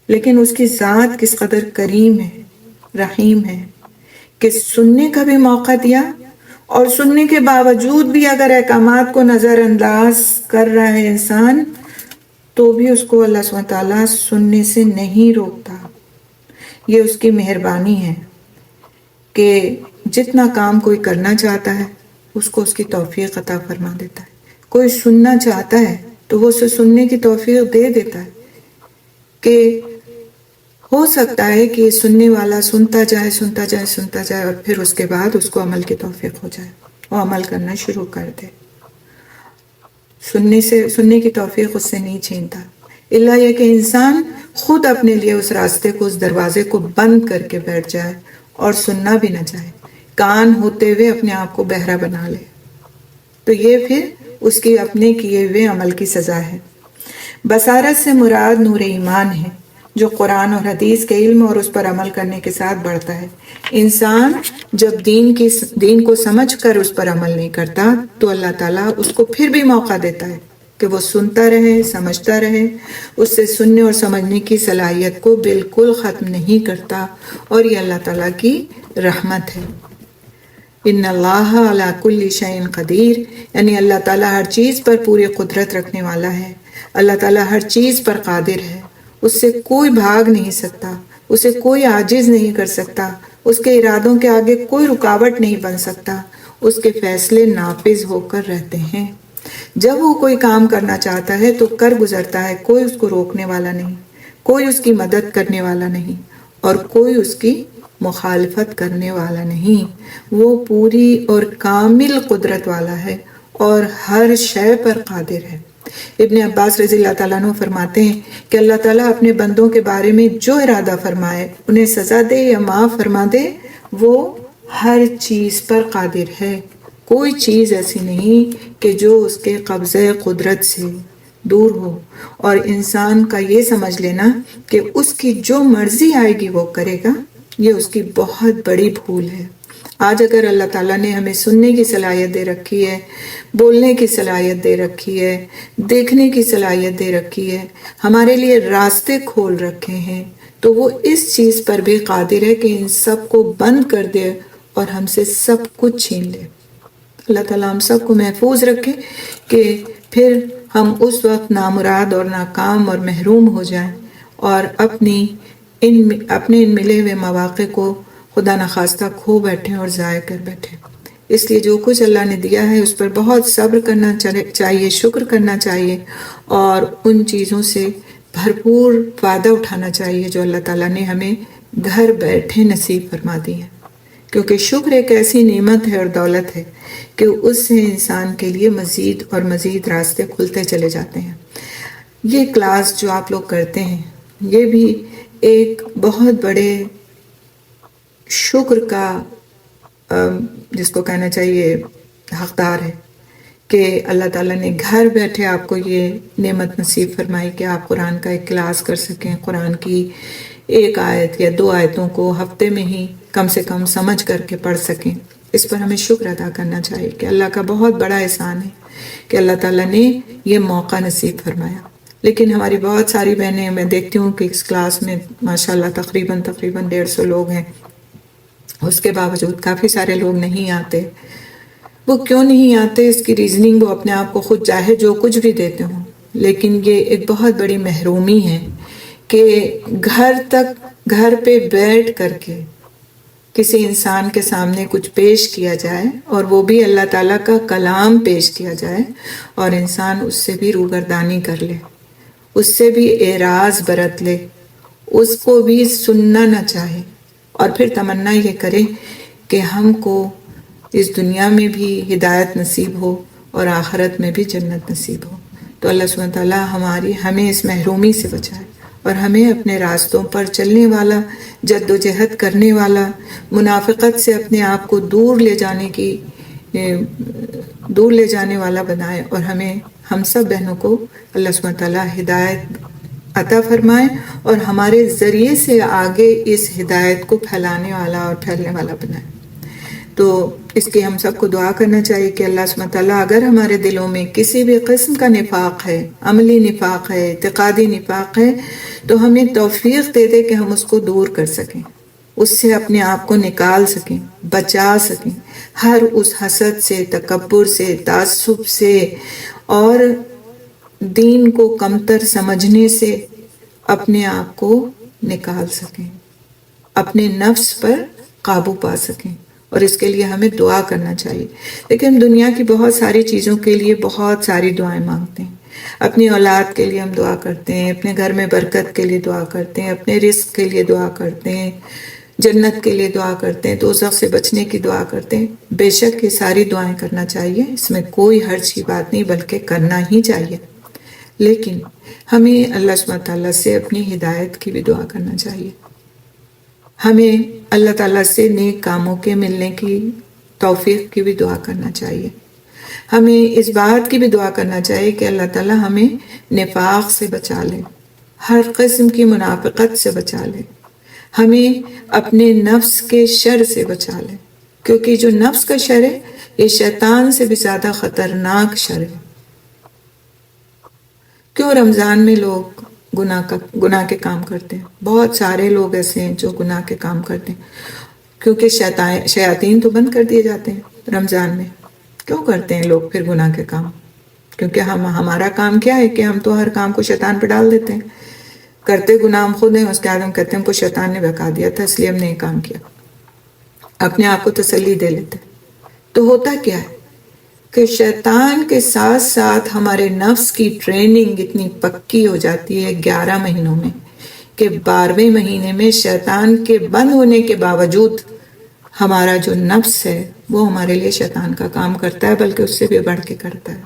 لیکن اس کی ذات کس قدر کریم ہے، رحیم ہے کہ سننے کا بھی موقع دیا، اور سننے کے باوجود بھی اگر احکامات کو نظر انداز کر رہا ہے انسان تو بھی اس کو اللہ سبحانہ تعالیٰ سننے سے نہیں روکتا۔ یہ اس کی مہربانی ہے کہ جتنا کام کوئی کرنا چاہتا ہے اس کو اس کی توفیق عطا فرما دیتا ہے، کوئی سننا چاہتا ہے تو وہ اسے سننے کی توفیق دے دیتا ہے، کہ ہو سکتا ہے کہ سننے والا سنتا جائے اور پھر اس کے بعد اس کو عمل کی توفیق ہو جائے، وہ عمل کرنا شروع کر دے۔ سننے کی توفیق اس سے نہیں چھینتا، الا یہ کہ انسان خود اپنے لیے اس راستے کو، اس دروازے کو بند کر کے بیٹھ جائے اور سننا بھی نہ چاہے، کان ہوتے ہوئے اپنے آپ کو بہرا بنا لے، تو یہ پھر اس کی اپنے کیے ہوئے عمل کی سزا ہے۔ بصارت سے مراد نور ایمان ہے جو قرآن اور حدیث کے علم اور اس پر عمل کرنے کے ساتھ بڑھتا ہے۔ انسان جب دین کو سمجھ کر اس پر عمل نہیں کرتا تو اللہ تعالیٰ اس کو پھر بھی موقع دیتا ہے کہ وہ سنتا رہے، سمجھتا رہے، اس سے سننے اور سمجھنے کی صلاحیت کو بالکل ختم نہیں کرتا، اور یہ اللہ تعالیٰ کی رحمت ہے۔ ان اللہ علی کل شیء قدیر، یعنی اللہ تعالیٰ ہر چیز پر پوری قدرت رکھنے والا ہے، اللہ تعالیٰ ہر چیز پر قادر ہے، اس سے کوئی بھاگ نہیں سکتا، اسے کوئی عاجز نہیں کر سکتا، اس کے ارادوں کے آگے کوئی رکاوٹ نہیں بن سکتا، اس کے فیصلے نافذ ہو کر رہتے ہیں۔ جب وہ کوئی کام کرنا چاہتا ہے تو کر گزرتا ہے، کوئی اس کو روکنے والا نہیں، کوئی اس کی مدد کرنے والا نہیں، اور کوئی اس کی مخالفت کرنے والا نہیں۔ وہ پوری اور کامل قدرت والا ہے اور ہر شے پر قادر ہے۔ ابن عباس رضی اللہ تعالیٰ عنہ فرماتے ہیں کہ اللہ تعالیٰ اپنے بندوں کے بارے میں جو ارادہ فرمائے، انہیں سزا دے یا معاف فرما دے، وہ ہر چیز پر قادر ہے۔ کوئی چیز ایسی نہیں کہ جو اس کے قبضے قدرت سے دور ہو، اور انسان کا یہ سمجھ لینا کہ اس کی جو مرضی آئے گی وہ کرے گا، یہ اس کی بہت بڑی بھول ہے۔ آج اگر اللہ تعالیٰ نے ہمیں سننے کی صلاحیت دے رکھی ہے، بولنے کی صلاحیت دے رکھی ہے، دیکھنے کی صلاحیت دے رکھی ہے، ہمارے لیے راستے کھول رکھے ہیں، تو وہ اس چیز پر بھی قادر ہے کہ ان سب کو بند کر دے اور ہم سے سب کچھ چھین لے۔ اللہ تعالیٰ ہم سب کو محفوظ رکھے کہ پھر ہم اس وقت نامراد اور ناکام اور محروم ہو جائیں اور اپنے ان ملے ہوئے مواقع کو خدا نخواستہ کھو بیٹھیں اور ضائع کر بیٹھیں۔ اس لیے جو کچھ اللہ نے دیا ہے اس پر بہت صبر کرنا چاہیے، شکر کرنا چاہیے، اور ان چیزوں سے بھرپور فائدہ اٹھانا چاہیے جو اللہ تعالیٰ نے ہمیں گھر بیٹھے نصیب فرما دی ہے، کیونکہ شکر ایک ایسی نعمت ہے اور دولت ہے کہ اس سے انسان کے لیے مزید اور مزید راستے کھلتے چلے جاتے ہیں۔ یہ کلاس جو آپ لوگ کرتے ہیں یہ بھی ایک بہت بڑے شکر کا جس کو کہنا چاہیے حقدار ہے کہ اللہ تعالیٰ نے گھر بیٹھے آپ کو یہ نعمت نصیب فرمائی کہ آپ قرآن کا ایک کلاس کر سکیں، قرآن کی ایک آیت یا 2 آیتوں کو ہفتے میں ہی کم سے کم سمجھ کر کے پڑھ سکیں۔ اس پر ہمیں شکر ادا کرنا چاہیے کہ اللہ کا بہت بڑا احسان ہے کہ اللہ تعالیٰ نے یہ موقع نصیب فرمایا۔ لیکن ہماری بہت ساری بہنیں، میں دیکھتی ہوں کہ اس کلاس میں ماشاءاللہ تقریباً 150 لوگ ہیں، اس کے باوجود کافی سارے لوگ نہیں آتے۔ وہ کیوں نہیں آتے اس کی ریزننگ وہ اپنے آپ کو خود چاہے جو کچھ بھی دیتے ہوں، لیکن یہ ایک بہت بڑی محرومی ہے کہ گھر پہ بیٹھ کر کے کسی انسان کے سامنے کچھ پیش کیا جائے، اور وہ بھی اللہ تعالیٰ کا کلام پیش کیا جائے، اور انسان اس سے بھی روگردانی کر لے، اس سے بھی اعراض برت لے، اس کو بھی سننا نہ چاہے، اور پھر تمنا یہ کرے کہ ہم کو اس دنیا میں بھی ہدایت نصیب ہو اور آخرت میں بھی جنت نصیب ہو۔ تو اللہ سبحانہ تعالیٰ ہمیں اس محرومی سے بچائے اور ہمیں اپنے راستوں پر چلنے والا، جد و جہد کرنے والا، منافقت سے اپنے آپ کو دور لے جانے والا بنائے، اور ہم سب بہنوں کو اللہ سبحانہ تعالیٰ ہدایت عطا فرمائے اور ہمارے ذریعے سے آگے اس ہدایت کو پھیلانے والا اور پھیلنے والا بنائے۔ تو اس کی ہم سب کو دعا کرنا چاہیے کہ اللہ سبحانہ تعالیٰ اگر ہمارے دلوں میں کسی بھی قسم کا نفاق ہے، عملی نفاق ہے، اعتقادی نفاق ہے، تو ہمیں توفیق دے دے کہ ہم اس کو دور کر سکیں، اس سے اپنے آپ کو نکال سکیں، بچا سکیں، ہر اس حسد سے، تکبر سے، تعصب سے اور دین کو کمتر سمجھنے سے اپنے آپ کو نکال سکیں، اپنے نفس پر قابو پا سکیں، اور اس کے لیے ہمیں دعا کرنا چاہیے۔ لیکن ہم دنیا کی بہت ساری چیزوں کے لیے بہت ساری دعائیں مانگتے ہیں، اپنی اولاد کے لیے ہم دعا کرتے ہیں، اپنے گھر میں برکت کے لیے دعا کرتے ہیں، اپنے رزق کے لیے دعا کرتے ہیں، جنت کے لیے دعا کرتے ہیں، دوزخ سے بچنے کی دعا کرتے ہیں۔ بے شک یہ ساری دعائیں کرنا چاہیے، اس میں کوئی حرج کی بات نہیں، بلکہ کرنا ہی چاہیے۔ لیکن ہمیں اللہ سبحانہ تعالیٰ سے اپنی ہدایت کی بھی دعا کرنا چاہیے، ہمیں اللہ تعالیٰ سے نیک کاموں کے ملنے کی توفیق کی بھی دعا کرنا چاہیے، ہمیں اس بات کی بھی دعا کرنا چاہیے کہ اللہ تعالیٰ ہمیں نفاق سے بچا لے، ہر قسم کی منافقت سے بچا لے، ہمیں اپنے نفس کے شر سے بچا لے، کیونکہ جو نفس کا شر ہے یہ شیطان سے بھی زیادہ خطرناک شر ہے۔ کیوں رمضان میں لوگ گناہ کے کام کرتے ہیں؟ بہت سارے لوگ ایسے ہیں جو گناہ کے کام کرتے ہیں، کیونکہ شیاطین تو بند کر دیے جاتے ہیں رمضان میں۔ کیوں کرتے ہیں لوگ پھر گناہ کے کام؟ کیونکہ ہمارا کام کیا ہے کہ ہم تو ہر کام کو شیطان پہ ڈال دیتے ہیں، کرتے گناہ ہم خود ہیں، اس کے بعد ہم کہتے ہیں ہم کو شیطان نے بہکا دیا تھا اس لیے ہم نے یہ کام کیا، اپنے آپ کو تسلی دے لیتے ہیں۔ تو ہوتا کیا ہے کہ شیطان کے ساتھ ساتھ ہمارے نفس کی ٹریننگ اتنی پکی ہو جاتی ہے 11 مہینوں میں کہ 12ویں مہینے میں شیطان کے بند ہونے کے باوجود ہمارا جو نفس ہے وہ ہمارے لیے شیطان کا کام کرتا ہے، بلکہ اس سے بھی بڑھ کے کرتا ہے،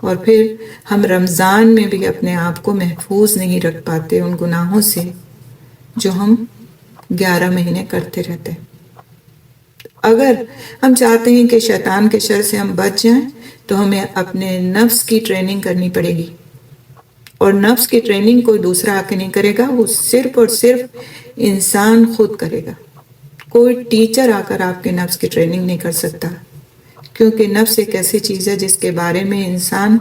اور پھر ہم رمضان میں بھی اپنے آپ کو محفوظ نہیں رکھ پاتے ان گناہوں سے جو ہم 11 مہینے کرتے رہتے ہیں۔ اگر ہم چاہتے ہیں کہ شیطان کے شر سے ہم بچ جائیں تو ہمیں اپنے نفس کی ٹریننگ کرنی پڑے گی، اور نفس کی ٹریننگ کوئی دوسرا آ کے نہیں کرے گا، وہ صرف اور صرف انسان خود کرے گا۔ کوئی ٹیچر آ کر آپ کے نفس کی ٹریننگ نہیں کر سکتا، کیونکہ نفس ایک ایسی چیز ہے جس کے بارے میں انسان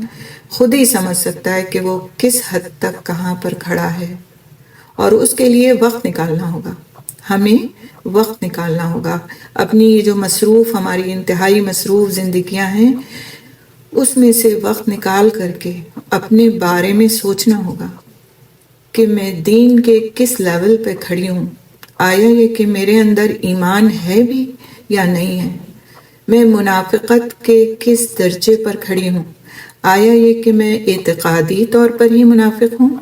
خود ہی سمجھ سکتا ہے کہ وہ کس حد تک کہاں پر کھڑا ہے، اور اس کے لیے وقت نکالنا ہوگا، ہمیں وقت نکالنا ہوگا۔ اپنی یہ جو مصروف، ہماری انتہائی مصروف زندگیاں ہیں، اس میں سے وقت نکال کر کے اپنے بارے میں سوچنا ہوگا کہ میں دین کے کس لیول پہ کھڑی ہوں، آیا یہ کہ میرے اندر ایمان ہے بھی یا نہیں ہے، میں منافقت کے کس درجے پر کھڑی ہوں، آیا یہ کہ میں اعتقادی طور پر ہی منافق ہوں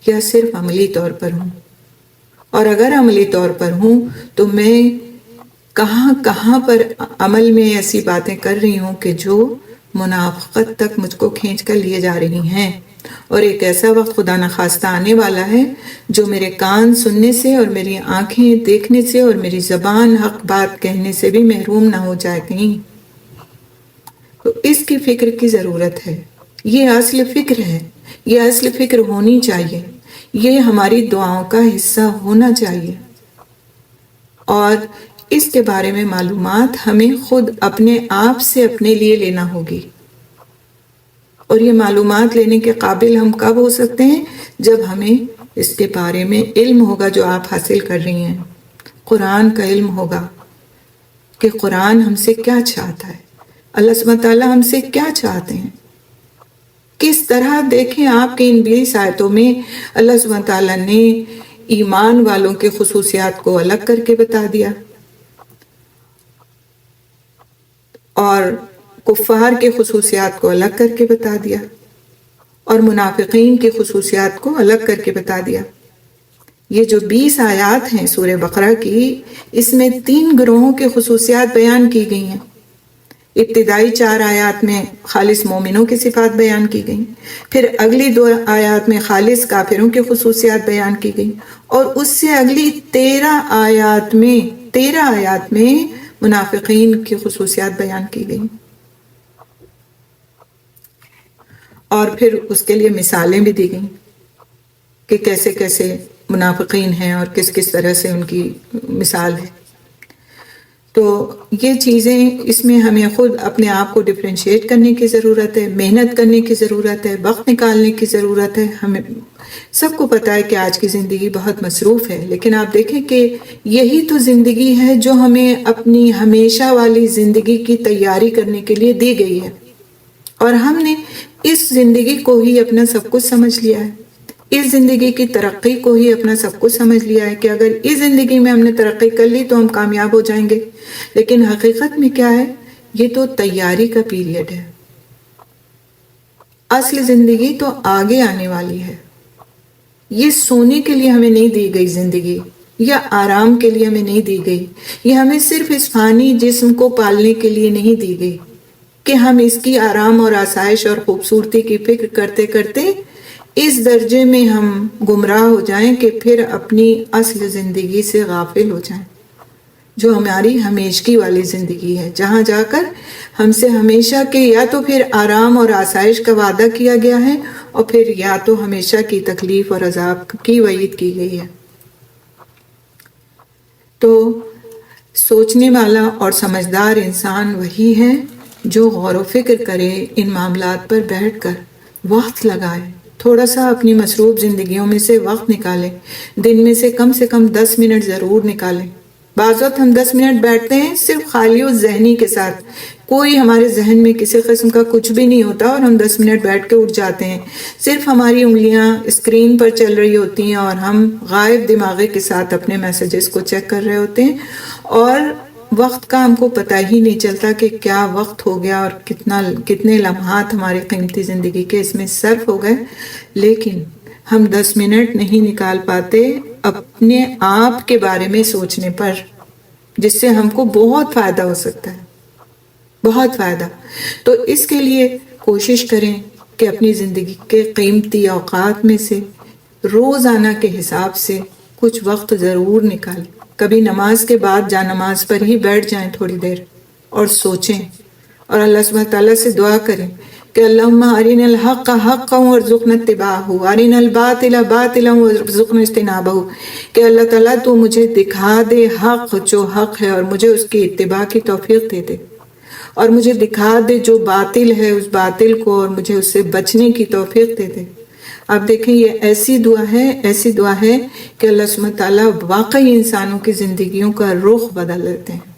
یا صرف عملی طور پر ہوں، اور اگر عملی طور پر ہوں تو میں کہاں کہاں پر عمل میں ایسی باتیں کر رہی ہوں کہ جو منافقت تک مجھ کو کھینچ کر لیے جا رہی ہیں، اور ایک ایسا وقت خدا نخواستہ آنے والا ہے جو میرے کان سننے سے اور میری آنکھیں دیکھنے سے اور میری زبان حق بات کہنے سے بھی محروم نہ ہو جائے کہیں۔ تو اس کی فکر کی ضرورت ہے، یہ اصل فکر ہے، یہ اصل فکر ہونی چاہیے، یہ ہماری دعاؤں کا حصہ ہونا چاہیے، اور اس کے بارے میں معلومات ہمیں خود اپنے آپ سے اپنے لیے لینا ہوگی۔ اور یہ معلومات لینے کے قابل ہم کب ہو سکتے ہیں؟ جب ہمیں اس کے بارے میں علم ہوگا جو آپ حاصل کر رہی ہیں، قرآن کا علم ہوگا کہ قرآن ہم سے کیا چاہتا ہے، اللہ سبحانہ تعالیٰ ہم سے کیا چاہتے ہیں، کس طرح۔ دیکھیں آپ کے ان 20 آیتوں میں اللہ سبحانہ تعالیٰ نے ایمان والوں کے خصوصیات کو الگ کر کے بتا دیا، اور کفار کے خصوصیات کو الگ کر کے بتا دیا، اور منافقین کی خصوصیات کو الگ کر کے بتا دیا۔ یہ جو 20 آیات ہیں سورہ بقرہ کی، اس میں 3 گروہوں کے خصوصیات بیان کی گئی ہیں۔ ابتدائی 4 آیات میں خالص مومنوں کی صفات بیان کی گئیں، پھر اگلی 2 آیات میں خالص کافروں کی خصوصیات بیان کی گئیں، اور اس سے اگلی 13 آیات میں منافقین کی خصوصیات بیان کی گئیں، اور پھر اس کے لیے مثالیں بھی دی گئیں کہ کیسے کیسے منافقین ہیں اور کس کس طرح سے ان کی مثال ہے۔ تو یہ چیزیں، اس میں ہمیں خود اپنے آپ کو ڈفرینشیٹ کرنے کی ضرورت ہے، محنت کرنے کی ضرورت ہے، وقت نکالنے کی ضرورت ہے۔ ہمیں سب کو پتہ ہے کہ آج کی زندگی بہت مصروف ہے، لیکن آپ دیکھیں کہ یہی تو زندگی ہے جو ہمیں اپنی ہمیشہ والی زندگی کی تیاری کرنے کے لیے دی گئی ہے، اور ہم نے اس زندگی کو ہی اپنا سب کچھ سمجھ لیا ہے، اس زندگی کی ترقی کو ہی اپنا سب کچھ سمجھ لیا ہے کہ اگر اس زندگی میں ہم نے ترقی کر لی تو ہم کامیاب ہو جائیں گے۔ لیکن حقیقت میں کیا ہے؟ یہ تو تیاری کا پیریڈ ہے، اصل زندگی تو آگے آنے والی ہے۔ یہ سونے کے لیے ہمیں نہیں دی گئی زندگی، یا آرام کے لیے ہمیں نہیں دی گئی، یہ ہمیں صرف اس فانی جسم کو پالنے کے لیے نہیں دی گئی کہ ہم اس کی آرام اور آسائش اور خوبصورتی کی فکر کرتے کرتے اس درجے میں ہم گمراہ ہو جائیں کہ پھر اپنی اصل زندگی سے غافل ہو جائیں، جو ہماری ہمیشگی والی زندگی ہے، جہاں جا کر ہم سے ہمیشہ کے یا تو پھر آرام اور آسائش کا وعدہ کیا گیا ہے، اور پھر یا تو ہمیشہ کی تکلیف اور عذاب کی وعید کی گئی ہے۔ تو سوچنے والا اور سمجھدار انسان وہی ہے جو غور و فکر کرے، ان معاملات پر بیٹھ کر وقت لگائے، تھوڑا سا اپنی مصروف زندگیوں میں سے وقت نکالیں، دن میں سے کم 10 منٹ ضرور نکالیں۔ بعض وقت ہم 10 منٹ بیٹھتے ہیں صرف خالی و ذہنی کے ساتھ، کوئی ہمارے ذہن میں کسی قسم کا کچھ بھی نہیں ہوتا، اور ہم 10 منٹ بیٹھ کے اٹھ جاتے ہیں، صرف ہماری انگلیاں اسکرین پر چل رہی ہوتی ہیں اور ہم غائب دماغے کے ساتھ اپنے میسیجز کو چیک کر رہے ہوتے ہیں، اور وقت کا ہم کو پتہ ہی نہیں چلتا کہ کیا وقت ہو گیا اور کتنے لمحات ہماری قیمتی زندگی کے اس میں صرف ہو گئے۔ لیکن ہم 10 منٹ نہیں نکال پاتے اپنے آپ کے بارے میں سوچنے پر، جس سے ہم کو بہت فائدہ ہو سکتا ہے، بہت فائدہ۔ تو اس کے لیے کوشش کریں کہ اپنی زندگی کے قیمتی اوقات میں سے روزانہ کے حساب سے کچھ وقت ضرور نکالیں، کبھی نماز کے بعد جا نماز پر ہی بیٹھ جائیں تھوڑی دیر اور سوچیں، اور اللہ سبحانہ تعالیٰ سے دعا کریں کہ اللہم ارنا الحق حقا وارزقنا اتباعہ، ارنا الباطل باطلا وارزقنا اجتنابہ، کہ اللہ تعالیٰ تو مجھے دکھا دے حق جو حق ہے اور مجھے اس کی اتباع کی توفیق دے دے، اور مجھے دکھا دے جو باطل ہے اس باطل کو اور مجھے اس سے بچنے کی توفیق دے دے۔ آپ دیکھیں یہ ایسی دعا ہے کہ اللہ سبحانہ تعالیٰ واقعی انسانوں کی زندگیوں کا رخ بدل لیتے ہیں۔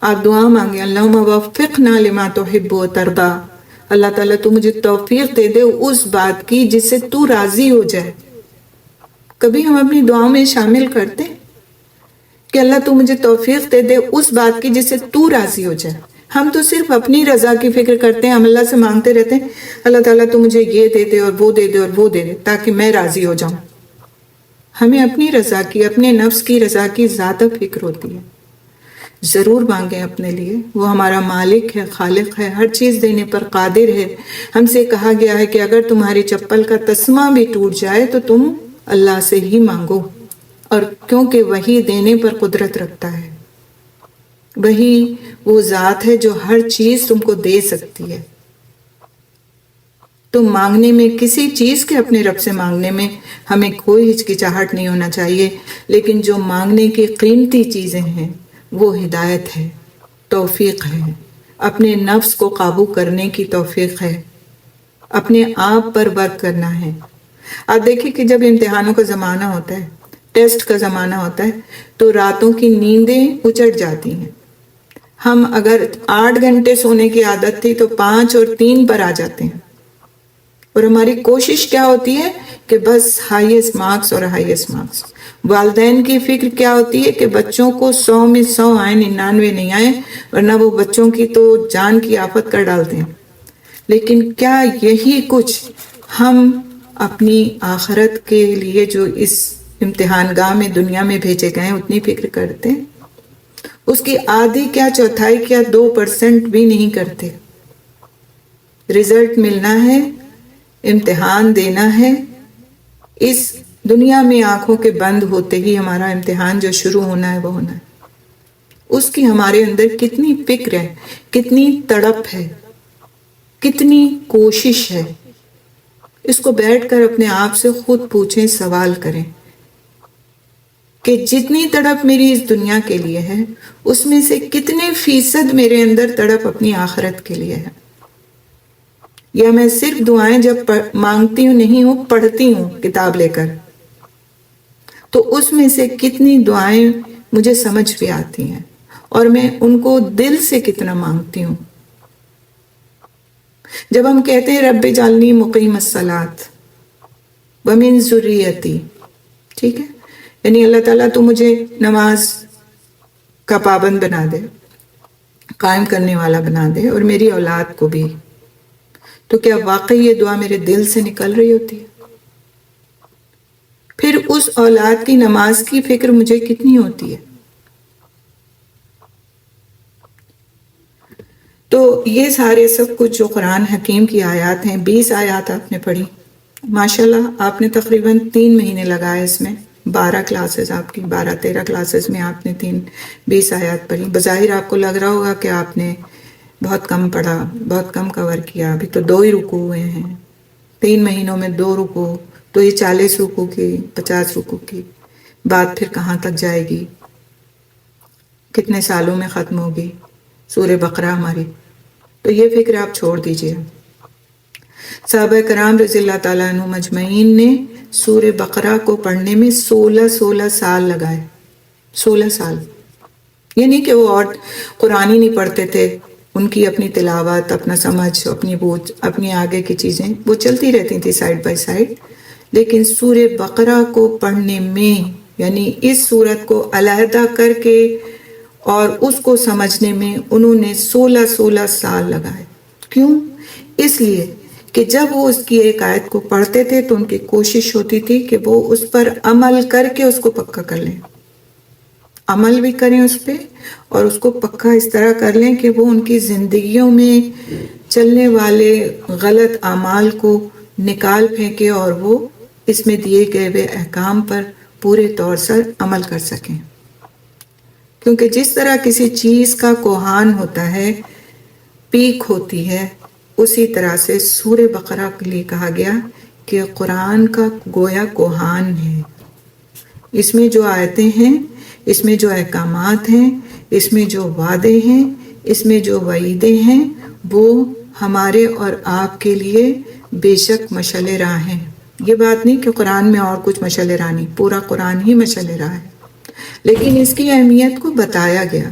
آپ دعا مانگیں، اللہم وفقنا لما تحب و ترضی، اللہ تعالیٰ تو مجھے توفیق دے دے اس بات کی جس سے تو راضی ہو جائے۔ کبھی ہم اپنی دعاؤں میں شامل کرتے کہ اللہ تو مجھے توفیق دے دے اس بات کی جس سے تو راضی ہو جائے؟ ہم تو صرف اپنی رضا کی فکر کرتے ہیں، ہم اللہ سے مانگتے رہتے ہیں اللہ تعالیٰ تو مجھے یہ دے دے اور وہ دے دے اور وہ دے دے تاکہ میں راضی ہو جاؤں۔ ہمیں اپنی رضا کی، اپنے نفس کی رضا کی زیادہ فکر ہوتی ہے۔ ضرور مانگیں اپنے لیے، وہ ہمارا مالک ہے، خالق ہے، ہر چیز دینے پر قادر ہے۔ ہم سے کہا گیا ہے کہ اگر تمہاری چپل کا تسمہ بھی ٹوٹ جائے تو تم اللہ سے ہی مانگو، اور کیونکہ وہی دینے پر قدرت رکھتا ہے، وہی وہ ذات ہے جو ہر چیز تم کو دے سکتی ہے۔ تو مانگنے میں، کسی چیز کے اپنے رب سے مانگنے میں ہمیں کوئی ہچکچاہٹ نہیں ہونا چاہیے، لیکن جو مانگنے کی قیمتی چیزیں ہیں وہ ہدایت ہے، توفیق ہے، اپنے نفس کو قابو کرنے کی توفیق ہے، اپنے آپ پر ورک کرنا ہے۔ آپ دیکھیں کہ جب امتحانوں کا زمانہ ہوتا ہے، ٹیسٹ کا زمانہ ہوتا ہے، تو راتوں کی نیندیں اچٹ جاتی ہیں۔ ہم اگر 8 گھنٹے سونے کی عادت تھی تو 5 اور 3 پر آ جاتے ہیں، اور ہماری کوشش کیا ہوتی ہے کہ بس ہائیسٹ مارکس اور ہائیسٹ مارکس۔ والدین کی فکر کیا ہوتی ہے کہ بچوں کو 100 میں 100 آئیں، 99 نہیں آئیں، ورنہ وہ بچوں کی تو جان کی آفت کر ڈالتے ہیں۔ لیکن کیا یہی کچھ ہم اپنی آخرت کے لیے جو اس امتحان گاہ میں دنیا میں بھیجے گئے اتنی فکر کرتے ہیں؟ اس کی آدھی کیا چوتھائی کیا 2% بھی نہیں کرتے۔ رزلٹ ملنا ہے، امتحان دینا ہے، اس دنیا میں آنکھوں کے بند ہوتے ہی ہمارا امتحان جو شروع ہونا ہے وہ ہونا ہے۔ اس کی ہمارے اندر کتنی فکر ہے، کتنی تڑپ ہے، کتنی کوشش ہے، اس کو بیٹھ کر اپنے آپ سے خود پوچھیں، سوال کریں کہ جتنی تڑپ میری اس دنیا کے لیے ہے اس میں سے کتنے فیصد میرے اندر تڑپ اپنی آخرت کے لیے ہے؟ یا میں صرف دعائیں جب مانگتی ہوں نہیں ہوں، پڑھتی ہوں کتاب لے کر، تو اس میں سے کتنی دعائیں مجھے سمجھ بھی آتی ہیں اور میں ان کو دل سے کتنا مانگتی ہوں۔ جب ہم کہتے ہیں رب اجعلنی مقیم الصلاۃ ومن ذریتی، ٹھیک ہے، یعنی اللہ تعالیٰ تو مجھے نماز کا پابند بنا دے، قائم کرنے والا بنا دے، اور میری اولاد کو بھی، تو کیا واقعی یہ دعا میرے دل سے نکل رہی ہوتی ہے؟ پھر اس اولاد کی نماز کی فکر مجھے کتنی ہوتی ہے؟ تو یہ سارے سب کچھ جو قرآن حکیم کی آیات ہیں، 20 آیات آپ نے پڑھی، ماشاءاللہ آپ نے تقریباً 3 مہینے لگائے اس میں، 12 کلاسز آپ کی، 12-13 کلاسز میں آپ نے 20 آیات پڑھی۔ بظاہر آپ کو لگ رہا ہوگا کہ آپ نے بہت کم پڑھا، بہت کم کور کیا، ابھی تو 2 ہی رکوع ہوئے ہیں، 3 مہینوں میں 2 رکوع، تو یہ 40 رکوع کی، 50 رکوع کی بات پھر کہاں تک جائے گی؟ کتنے سالوں میں ختم ہوگی سورہ بقرہ ہماری؟ تو یہ فکر آپ چھوڑ دیجئے۔ صحابہ کرام رضی اللہ تعالیٰ عنہ مجمعین نے سورہ بقرہ کو پڑھنے میں 16 سال لگائے، 16 سال۔ یہ نہیں کہ وہ اور قرآن ہی نہیں پڑھتے تھے، ان کی اپنی تلاوت، اپنا سمجھ، اپنی بوجھ، اپنی آگے کی چیزیں وہ چلتی رہتی تھی سائیڈ بائی سائیڈ، لیکن سورہ بقرہ کو پڑھنے میں، یعنی اس سورت کو علیحدہ کر کے اور اس کو سمجھنے میں انہوں نے 16 سال لگائے۔ کیوں؟ اس لیے کہ جب وہ اس کی ایک آیت کو پڑھتے تھے تو ان کی کوشش ہوتی تھی کہ وہ اس پر عمل کر کے اس کو پکا کر لیں، عمل بھی کریں اس پہ، اور اس کو پکا اس طرح کر لیں کہ وہ ان کی زندگیوں میں چلنے والے غلط اعمال کو نکال پھینکے اور وہ اس میں دیے گئے ہوئے احکام پر پورے طور سے عمل کر سکیں۔ کیونکہ جس طرح کسی چیز کا کوہان ہوتا ہے، پیک ہوتی ہے، اسی طرح سے سورہ بقرہ کے لیے کہا گیا کہ قرآن کا گویا کوہان ہے، اس میں جو آیتیں ہیں، اس میں جو احکامات ہیں، اس میں جو وعدے ہیں، اس میں جو وعیدیں ہیں، وہ ہمارے اور آپ کے لیے بے شک مشعل راہ ہیں۔ یہ بات نہیں کہ قرآن میں اور کچھ مشعل راہ نہیں، پورا قرآن ہی مشعل راہ ہے، لیکن اس کی اہمیت کو بتایا گیا۔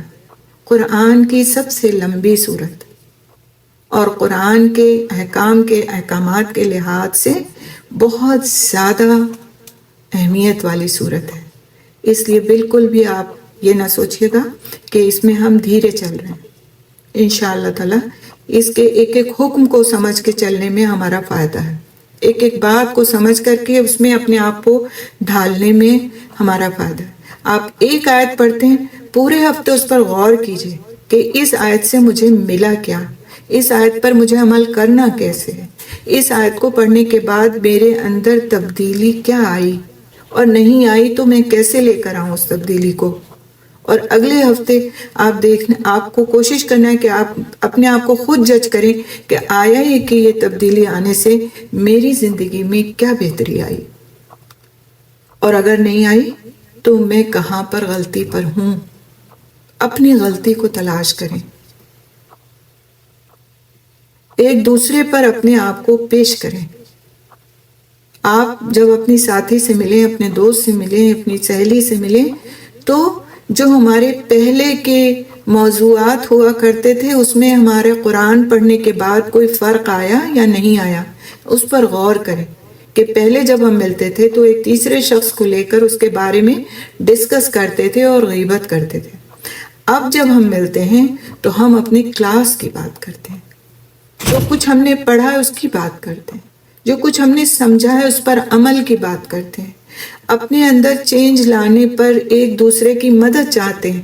قرآن کی سب سے لمبی سورت اور قرآن کے احکامات کے لحاظ سے بہت زیادہ اہمیت والی صورت ہے۔ اس لیے بالکل بھی آپ یہ نہ سوچیے گا کہ اس میں ہم دھیرے چل رہے ہیں۔ انشاءاللہ تعالی اس کے ایک ایک حکم کو سمجھ کے چلنے میں ہمارا فائدہ ہے، ایک ایک بات کو سمجھ کر کے اس میں اپنے آپ کو ڈھالنے میں ہمارا فائدہ ہے۔ آپ ایک آیت پڑھتے ہیں، پورے ہفتے اس پر غور کیجئے کہ اس آیت سے مجھے ملا کیا، اس آیت پر مجھے عمل کرنا کیسے ہے، اس آیت کو پڑھنے کے بعد میرے اندر تبدیلی کیا آئی، اور نہیں آئی تو میں کیسے لے کر آؤں اس تبدیلی کو۔ اور اگلے ہفتے آپ کو کوشش کرنا ہے کہ آپ اپنے آپ کو خود جج کریں کہ آیا ہے کہ یہ تبدیلی آنے سے میری زندگی میں کیا بہتری آئی، اور اگر نہیں آئی تو میں کہاں پر غلطی پر ہوں۔ اپنی غلطی کو تلاش کریں، ایک دوسرے پر اپنے آپ کو پیش کریں۔ آپ جب اپنی ساتھی سے ملیں، اپنے دوست سے ملیں، اپنی سہیلی سے ملیں، تو جو ہمارے پہلے کے موضوعات ہوا کرتے تھے اس میں ہمارے قرآن پڑھنے کے بعد کوئی فرق آیا یا نہیں آیا، اس پر غور کریں کہ پہلے جب ہم ملتے تھے تو ایک تیسرے شخص کو لے کر اس کے بارے میں ڈسکس کرتے تھے اور غیبت کرتے تھے۔ اب جب ہم ملتے ہیں تو ہم اپنی کلاس کی بات کرتے ہیں، جو کچھ ہم نے پڑھا ہے اس کی بات کرتے ہیں، جو کچھ ہم نے سمجھا ہے اس پر عمل کی بات کرتے ہیں، اپنے اندر چینج لانے پر ایک دوسرے کی مدد چاہتے ہیں،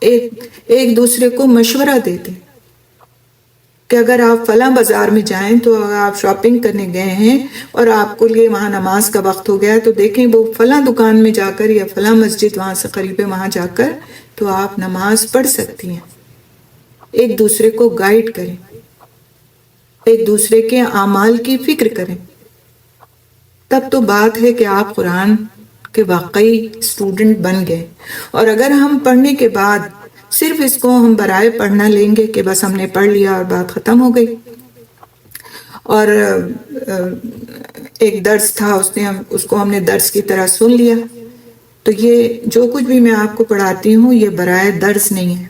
ایک دوسرے کو مشورہ دیتے ہیں کہ اگر آپ فلاں بازار میں جائیں تو اگر آپ شاپنگ کرنے گئے ہیں اور آپ کو لیے وہاں نماز کا وقت ہو گیا تو دیکھیں وہ فلاں دکان میں جا کر یا فلاں مسجد وہاں سے قریب ہے، وہاں جا کر تو آپ نماز پڑھ سکتی ہیں۔ ایک دوسرے کو گائیڈ کریں، ایک دوسرے کے اعمال کی فکر کریں، تب تو بات ہے کہ آپ قرآن کے واقعی اسٹوڈنٹ بن گئے۔ اور اگر ہم پڑھنے کے بعد صرف اس کو ہم برائے پڑھنا لیں گے کہ بس ہم نے پڑھ لیا اور بات ختم ہو گئی، اور ایک درس تھا اس کو ہم نے درس کی طرح سن لیا، تو یہ جو کچھ بھی میں آپ کو پڑھاتی ہوں یہ برائے درس نہیں ہے،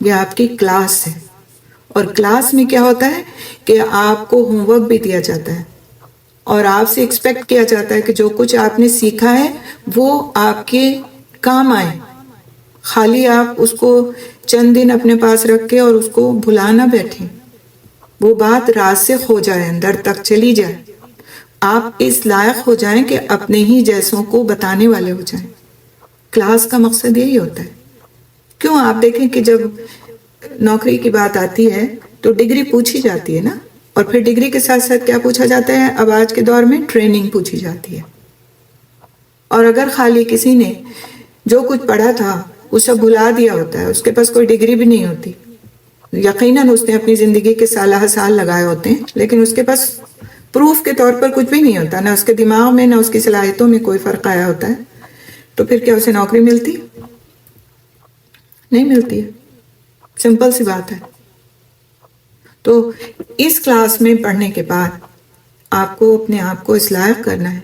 یہ آپ کی کلاس ہے۔ اور کلاس میں کیا ہوتا ہے کہ آپ کو ہوم ورک بھی دیا جاتا ہے اور آپ سے ایکسپیکٹ کیا جاتا ہے کہ جو کچھ آپ نے سیکھا ہے وہ آپ کے کام آئے، خالی آپ اس کو چند دن اپنے پاس رکھ کے اور اس کو بھلا نہ بیٹھیں، وہ بات راسخ ہو جائے، اندر تک چلی جائے، آپ اس لائق ہو جائیں کہ اپنے ہی جیسوں کو بتانے والے ہو جائیں۔ کلاس کا مقصد یہی ہوتا ہے۔ کیوں آپ دیکھیں کہ جب نوکری کی بات آتی ہے تو ڈگری پوچھی جاتی ہے نا، اور پھر ڈگری کے ساتھ ساتھ کیا پوچھا جاتا ہے؟ اب آج کے دور میں ٹریننگ پوچھی جاتی ہے۔ اور اگر خالی کسی نے جو کچھ پڑھا تھا وہ سب بھلا دیا ہوتا ہے، اس کے پاس کوئی ڈگری بھی نہیں ہوتی، یقیناً اس نے اپنی زندگی کے سالہ سال لگائے ہوتے ہیں لیکن اس کے پاس پروف کے طور پر کچھ بھی نہیں ہوتا، نہ اس کے دماغ میں نہ اس کی صلاحیتوں میں کوئی فرق آیا ہوتا ہے، تو پھر کیا اسے نوکری ملتی؟ نہیں ملتی ہے، سمپل سی بات ہے۔ تو اس کلاس میں پڑھنے کے بعد آپ کو اپنے آپ کو اصلاح کرنا ہے،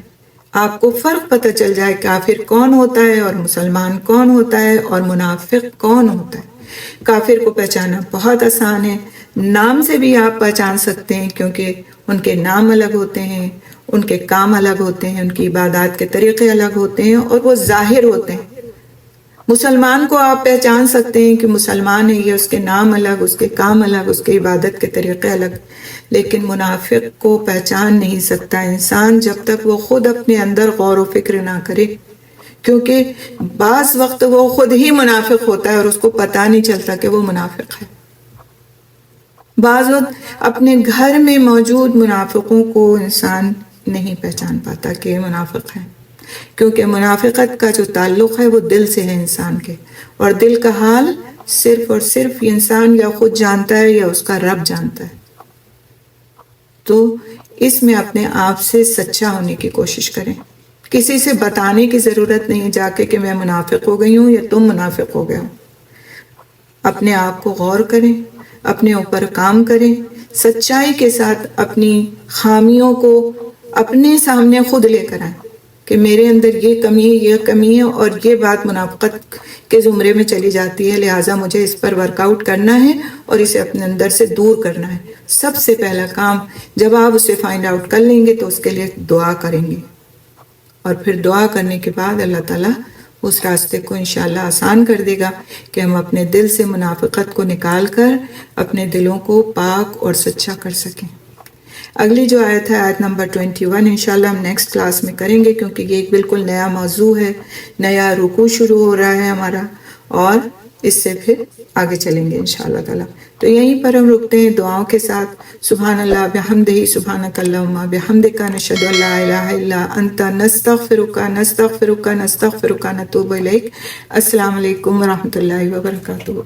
آپ کو فرق پتہ چل جائے کافر کون ہوتا ہے اور مسلمان کون ہوتا ہے اور منافق کون ہوتا ہے۔ کافر کو پہچانا بہت آسان ہے، نام سے بھی آپ پہچان سکتے ہیں کیونکہ ان کے نام الگ ہوتے ہیں، ان کے کام الگ ہوتے ہیں، ان کی عبادات کے طریقے الگ ہوتے ہیں اور وہ ظاہر ہوتے ہیں۔ مسلمان کو آپ پہچان سکتے ہیں کہ مسلمان ہے، یہ اس کے نام الگ، اس کے کام الگ، اس کے عبادت کے طریقے الگ، لیکن منافق کو پہچان نہیں سکتا انسان جب تک وہ خود اپنے اندر غور و فکر نہ کرے، کیونکہ بعض وقت وہ خود ہی منافق ہوتا ہے اور اس کو پتہ نہیں چلتا کہ وہ منافق ہے۔ بعض وقت اپنے گھر میں موجود منافقوں کو انسان نہیں پہچان پاتا کہ یہ منافق ہیں، کیونکہ منافقت کا جو تعلق ہے وہ دل سے ہے انسان کے، اور دل کا حال صرف اور صرف انسان یا خود جانتا ہے یا اس کا رب جانتا ہے۔ تو اس میں اپنے آپ سے سچا ہونے کی کوشش کریں. کسی سے بتانے کی ضرورت نہیں جا کے کہ میں منافق ہو گئی ہوں یا تم منافق ہو گئے ہو. اپنے آپ کو غور کریں، اپنے اوپر کام کریں، سچائی کے ساتھ اپنی خامیوں کو اپنے سامنے خود لے کر آئیں کہ میرے اندر یہ کمی ہے اور یہ بات منافقت کے زمرے میں چلی جاتی ہے، لہٰذا مجھے اس پر ورک آؤٹ کرنا ہے اور اسے اپنے اندر سے دور کرنا ہے. سب سے پہلا کام جب آپ اسے فائنڈ آؤٹ کر لیں گے تو اس کے لیے دعا کریں گے، اور پھر دعا کرنے کے بعد اللہ تعالیٰ اس راستے کو انشاءاللہ آسان کر دے گا کہ ہم اپنے دل سے منافقت کو نکال کر اپنے دلوں کو پاک اور سچا کر سکیں. اگلی جو آیت ہے آیت نمبر 21 انشاءاللہ ہم نیکسٹ کلاس میں کریں گے، کیونکہ یہ ایک بالکل نیا موضوع ہے، نیا رکوع شروع ہو رہا ہے ہمارا، اور اس سے پھر آگے چلیں گے انشاءاللہ تعالیٰ. تو یہیں پر ہم رکتے ہیں دعاؤں کے ساتھ. سبحان اللہ بحمدہ، سبحانک اللہم بحمدک، نشہد ان لا الہ الا انت، نستغفرک نستغفرک نستغفرک، نتوب الیک. السلام علیکم ورحمۃ اللہ وبرکاتہ.